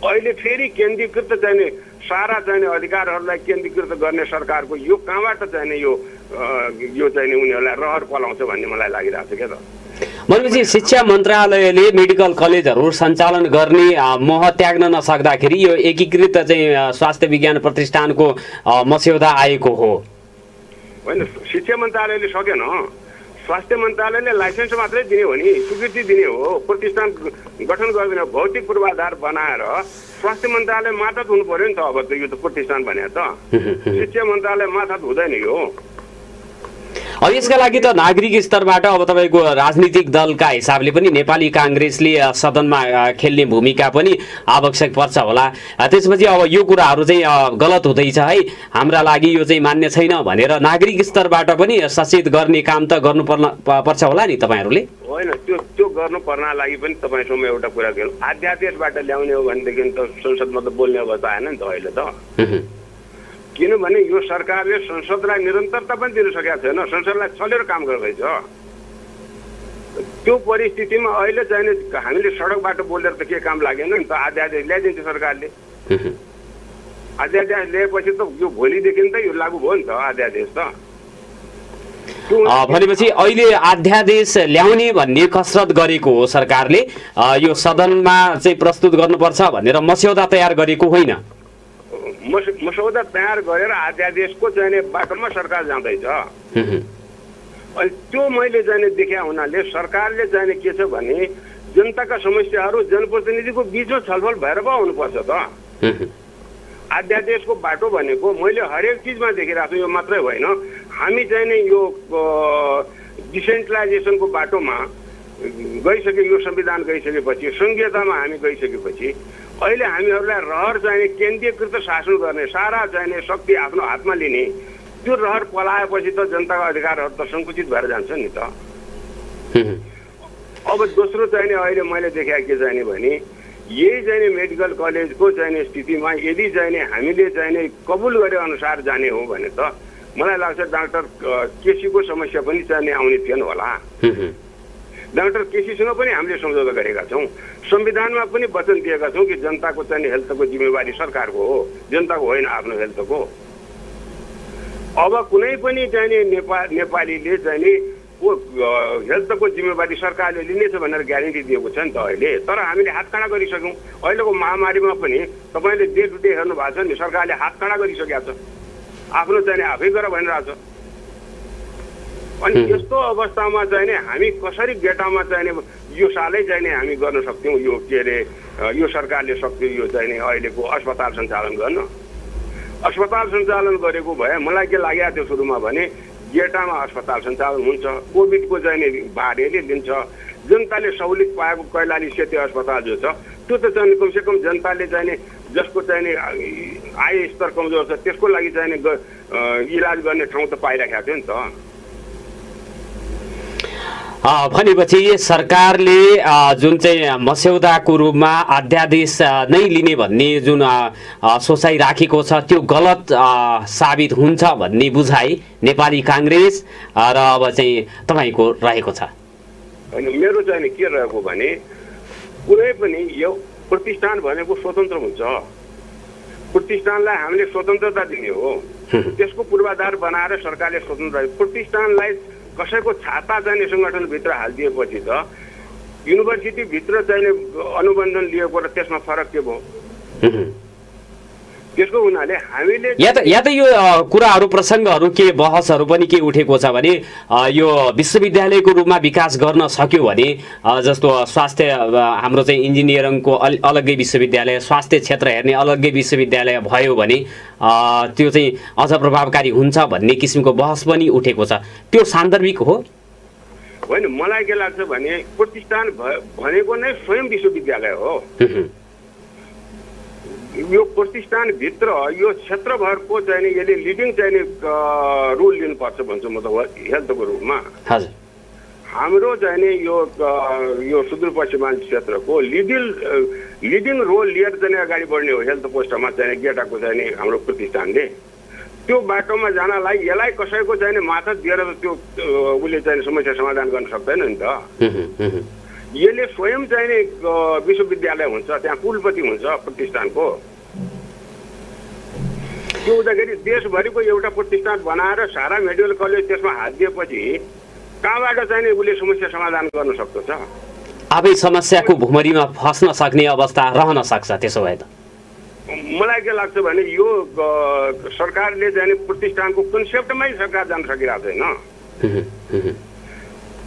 अहिले फेरि केन्द्रीकृत चाहिँ सारा चाहिँ अधिकारहरूलाई केन्द्रीकृत गर्ने सरकारको यो कहाँबाट चाहिँ यो चाहिँ उनीहरूलाई रहर पलाउँछ भन्ने मलाई लागिरहेको छ क्या त। भनेपछि शिक्षा मन्त्रालयले मेडिकल कलेजहरू सञ्चालन गर्ने मोह त्याग्न नसक्दाखेरि यो एकीकृत चाहिँ स्वास्थ्य विज्ञान प्रतिष्ठानको मस्यौदा आएको हो होइन। शिक्षा मन्त्रालयले सकेन, स्वास्थ्य मन्त्रालयले लाइसेन्स मात्रै दिने हो नि, स्वीकृति दिने हो, प्रतिष्ठान गठन गर्दैन। भौतिक पूर्वाधार बनाएर स्वास्थ्य मन्त्रालय मातहत हुनु पर्यो नि त। अब त यो त प्रतिष्ठान भने त शिक्षा मन्त्रालय मातहत हुँदैन यो। अब यसका लागि त नागरिक स्तरबाट अब तपाईँको राजनीतिक दलका हिसाबले पनि नेपाली काङ्ग्रेसले सदनमा खेल्ने भूमिका पनि आवश्यक पर्छ होला। त्यसपछि अब यो कुराहरू चाहिँ गलत हुँदैछ है, हाम्रा लागि यो चाहिँ मान्य छैन भनेर नागरिक स्तरबाट पनि सचेत गर्ने काम त गर्नुपर्छ होला नि तपाईँहरूले। होइन, त्यो गर्नु पर्न लागि पनि तपाईँसँग एउटा कुरा गर्नु, अध्यादेशबाट ल्याउने हो भनेदेखि त संसदमा त बोल्ने अवस्था आएन नि त अहिले त। किनभने यो सरकारले संसदलाई निरन्तरता पनि दिन सकेको छैन, संसदलाई छलेर काम गर्दैछ। त्यो परिस्थितिमा अहिले चाहिँ हामीले सडकबाट बोलेर त के काम लागेन नि त। अध्यादेश ल्याइदिन्छ सरकारले, अध्यादेश ल्याएपछि त यो भोलिदेखि त यो लागू भयो नि त अध्यादेश त। भनेपछि अहिले अध्यादेश ल्याउने भन्ने कसरत गरेको हो सरकारले, यो सदनमा चाहिँ प्रस्तुत गर्नुपर्छ भनेर मस्यौदा तयार गरेको होइन। मसौदा तयार गरेर अध्यादेशको चाहिँ बाटोमा सरकार जाँदैछ। अनि त्यो मैले चाहिँ देखे हुनाले सरकारले चाहिँ के छ भने जनताका समस्याहरू जनप्रतिनिधिको बिचमा छलफल भएर पो आउनुपर्छ त। अध्यादेशको बाटो भनेको मैले हरेक चिजमा देखिरहेको छु, यो मात्रै होइन। हामी चाहिँ नि यो डिसेन्ट्रलाइजेसनको बाटोमा गइसके, यो संविधान गइसकेपछि, संघीयतामा हामी गइसकेपछि अहिले हामीहरूलाई रहर चाहिँ केन्द्रीयकृत शासन गर्ने, सारा चाहिँ शक्ति आफ्नो हातमा लिने, त्यो रहर पलाएपछि त जनताको अधिकारहरू त सङ्कुचित भएर जान्छ नि त। अब दोस्रो चाहिँ नि अहिले मैले देखेँ के चाहिँ नि भने यही चाहिँ नि मेडिकल कलेजको चाहिँ नि स्थितिमा यदि चाहिँ नि हामीले चाहिँ नि कबुल गरे अनुसार जाने हो भने त मलाई लाग्छ डाक्टर केसीको समस्या पनि चाहिँ नि आउने थिएन होला। डाक्टर केसीसँग पनि हामीले सम्झौता गरेका छौँ, संविधानमा पनि वचन दिएका छौँ कि जनताको चाहिँ हेल्थको जिम्मेवारी सरकारको हो, जनताको होइन आफ्नो हेल्थको। अब कुनै पनि चाहिँ नि नेपालीले चाहिँ नि हेल्थको जिम्मेवारी सरकारले लिनेछ भनेर ग्यारेन्टी दिएको छ नि त अहिले। तर हामीले हात खडा गरिसक्यौँ। अहिलेको महामारीमा पनि तपाईँले डे टु डे हेर्नु भएको छ नि, सरकारले हात खडा गरिसकेको छ, आफ्नो चाहिँ आफै गर भनिरहेछ। अनि यस्तो अवस्थामा चाहिँ नि हामी कसरी गेटामा चाहिँ नि यो सालै चाहिँ नि हामी गर्न सक्थ्यौँ, यो के अरे यो सरकारले सक्थ्यो यो चाहिँ नि अहिलेको अस्पताल सञ्चालन गर्न। अस्पताल सञ्चालन गरेको भए मलाई के लागेको थियो सुरुमा भने गेटामा अस्पताल सञ्चालन हुन्छ, कोभिडको चाहिँ नि बाढीले लिन्छ, जनताले सहुलियत पाएको कैलाली सेती अस्पताल जो छ त्यो त चाहिँ कमसेकम जनताले चाहिँ नि जसको चाहिँ नि आय स्तर कमजोर छ त्यसको लागि चाहिँ नि इलाज गर्ने ठाउँ त पाइराखेको थियो नि त। भनेपछि सरकारले जुन चाहिँ मस्यौदाको रूपमा अध्यादेश नै लिने भन्ने जुन सोचाइ राखेको छ त्यो गलत साबित हुन्छ भन्ने बुझाइ नेपाली काङ्ग्रेस र अब चाहिँ तपाईँको रहेको छ। होइन, मेरो चाहिँ के रहेको भने कुनै पनि यो प्रतिष्ठान भनेको स्वतन्त्र हुन्छ, प्रतिष्ठानलाई हामीले स्वतन्त्रता दिने हो, त्यसको पूर्वाधार बनाएर सरकारले स्वतन्त्र प्रतिष्ठानलाई कसैको छाता चाहिने सङ्गठनभित्र हालिदिएपछि त युनिभर्सिटीभित्र चाहिने अनुबन्धन लिएको र त्यसमा फरक के भयो? त्यसको हुनाले हामीले या त यो कुराहरू प्रसङ्गहरू के बहसहरू पनि के उठेको छ भने यो विश्वविद्यालयको रूपमा विकास गर्न सक्यो भने जस्तो स्वास्थ्य हाम्रो चाहिँ इन्जिनियरिङको अलग्गै विश्वविद्यालय, स्वास्थ्य क्षेत्र हेर्ने अलग्गै विश्वविद्यालय भयो भने त्यो चाहिँ अझ प्रभावकारी हुन्छ भन्ने किसिमको बहस पनि उठेको छ। त्यो सान्दर्भिक हो? होइन, मलाई के लाग्छ भने प्रतिष्ठान भनेको नै स्वयं विश्वविद्यालय हो। यो प्रतिष्ठानभित्र यो क्षेत्रभरको चाहिँ नि यसले लिडिङ चाहिँ नि रोल लिनुपर्छ भन्छु म त हेल्थको रूपमा। हाम्रो चाहिँ नि यो सुदूरपश्चिमाञ्चल क्षेत्रको लिडिङ रोल लिएर चाहिँ अगाडि बढ्ने हो हेल्थ पोस्टमा चाहिँ गेटाको चाहिँ नि हाम्रो प्रतिष्ठानले। त्यो बाटोमा जानलाई यसलाई कसैको चाहिँ नि माथा दिएर त्यो उसले चाहिँ समस्या समाधान गर्न सक्दैन नि त। यसले स्वयं चाहिँ नि विश्वविद्यालय हुन्छ, त्यहाँ कुलपति हुन्छ प्रतिष्ठानको। त्यो हुँदाखेरि देशभरिको एउटा प्रतिष्ठान बनाएर सारा मेडिकल कलेज त्यसमा हात दिएपछि कहाँबाट चाहिँ नि उसले समस्या समाधान गर्न सक्छ? आफै समस्याको भुमरीमा फस्न सक्ने अवस्था रहन सक्छ। त्यसो भए त मलाई के लाग्छ भने यो सरकारले चाहिँ प्रतिष्ठानको कन्सेप्टमै सरकार जान सकिरहेको छैन।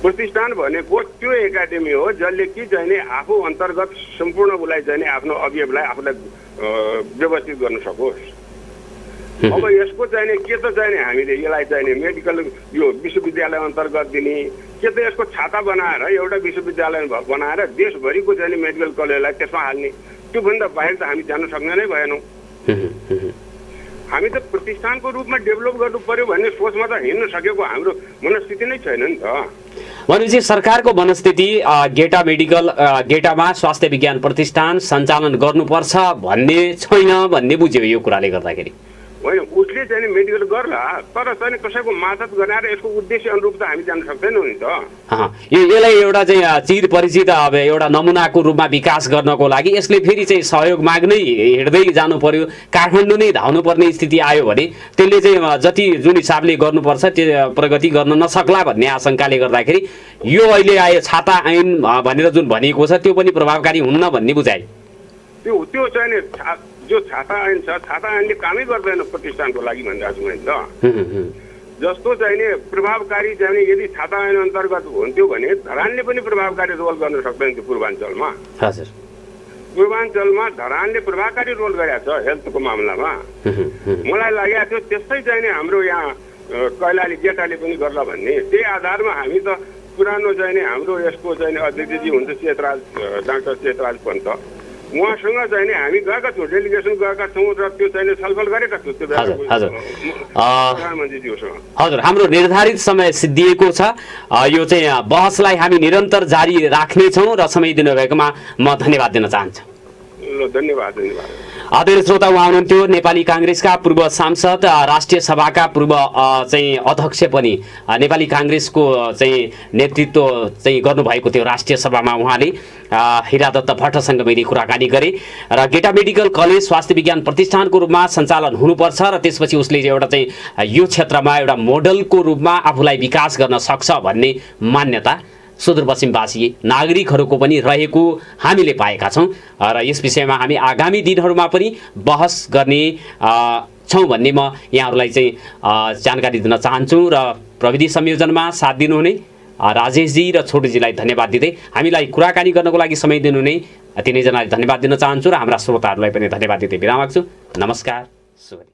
प्रतिष्ठान भनेको त्यो एकाडेमी हो जसले कि चाहिँ नि आफू अन्तर्गत सम्पूर्ण उसलाई चाहिँ नि आफ्नो अवयवलाई आफूलाई व्यवस्थित गर्न सकोस्। अब यसको चाहिँ नि के त चाहिँ नि हामीले यसलाई चाहिँ नि मेडिकल यो विश्वविद्यालय अन्तर्गत दिने के त यसको छाता बनाएर एउटा विश्वविद्यालय बनाएर देशभरिको चाहिँ नि मेडिकल कलेजलाई त्यसमा हाल्ने, त्योभन्दा बाहिर त हामी जान सक्ने नै भएनौँ। हामी त प्रतिष्ठानको रूपमा डेभलप गर्नु पर्यो भन्ने सोचमा त हिँड्न सकेको हाम्रो मनस्थिति नै छैन नि त। भनेपछि सरकारको मनस्थिति गेटामा स्वास्थ्य विज्ञान प्रतिष्ठान सञ्चालन गर्नुपर्छ भन्ने छैन भन्ने बुझ्यो यो कुराले गर्दाखेरि? होइन, उसले चाहिँ मेडिकल गर्ला तर चाहिँ कसैको माथत गराएर यसको उद्देश्य अनुरूप त हामी जान सक्दैनौँ नि त। यसलाई एउटा चाहिँ चिर परिचित अब एउटा नमुनाको रूपमा विकास गर्नको लागि यसले फेरि चाहिँ सहयोग माग्नै हिँड्दै जानु पर्यो, काठमाडौँ नै धाउनु पर्ने स्थिति आयो भने त्यसले चाहिँ जति जुन हिसाबले गर्नुपर्छ त्यो प्रगति गर्न नसक्ला भन्ने आशंकाले गर्दाखेरि यो अहिले आयो छाता ऐन भनेर जुन भनिएको छ त्यो पनि प्रभावकारी हुन्न भन्ने बुझाइ। त्यो चाहिँ जो छाता ऐन छ, छाता ऐनले कामै गर्दैन प्रतिष्ठानको लागि भनिरहेको छु मैले त। जस्तो चाहिँ नि प्रभावकारी चाहिँ यदि छाता ऐन अन्तर्गत हुन्थ्यो भने धरानले पनि प्रभावकारी रोल गर्न सक्दैन थियो पूर्वाञ्चलमा। पूर्वाञ्चलमा धरानले प्रभावकारी रोल गरेको छ हेल्थको मामलामा। मलाई लागेको थियो त्यस्तै चाहिँ नि हाम्रो यहाँ कैलाली गेटाले पनि गर्ला भन्ने। त्यही आधारमा हामी त पुरानो चाहिँ नि हाम्रो यसको चाहिँ अध्यक्षजी हुन्छ डाक्टर चेतराज पन्त, उहाँसँग चाहिँ नि हामी गएका छौँ, डेलिगेसन गएका छौँ र त्यो चाहिँ छलफल गरेका छौँ त्यो प्रधानमन्त्रीज्यूसँग। हजुर, हाम्रो निर्धारित समय सिद्धिएको छ। यो चाहिँ बहसलाई हामी निरन्तर जारी राख्नेछौँ र समय दिनुभएकोमा म धन्यवाद दिन चाहन्छु। ल, धन्यवाद। आदरणीय श्रोता, उहाँ हुनुहुन्थ्यो नेपाली काङ्ग्रेसका पूर्व सांसद, राष्ट्रिय सभाका पूर्व चाहिँ अध्यक्ष पनि, नेपाली काङ्ग्रेसको चाहिँ नेतृत्व चाहिँ गर्नुभएको थियो राष्ट्रिय सभामा। उहाँले हिरादत्त भट्टसँग मैले कुराकानी गरेँ र गेटा मेडिकल कलेज स्वास्थ्य विज्ञान प्रतिष्ठानको रूपमा सञ्चालन हुनुपर्छ र त्यसपछि उसले एउटा चाहिँ यो क्षेत्रमा एउटा मोडलको रूपमा आफूलाई विकास गर्न सक्छ भन्ने मान्यता सुदूरपश्चिमवासी नागरिकहरूको पनि रहेको हामीले पाएका छौँ र यस विषयमा हामी आगामी दिनहरूमा पनि बहस गर्ने छौँ भन्ने म यहाँहरूलाई चाहिँ जानकारी दिन चाहन्छु र प्रविधि संयोजनमा साथ दिनुहुने राजेशजी र छोटुजीलाई धन्यवाद दिँदै हामीलाई कुराकानी गर्नको लागि समय दिनुहुने तिनैजनालाई धन्यवाद दिन चाहन्छु र हाम्रा श्रोताहरूलाई पनि धन्यवाद दिँदै बिदा माग्छु। नमस्कार, शुभ दिन।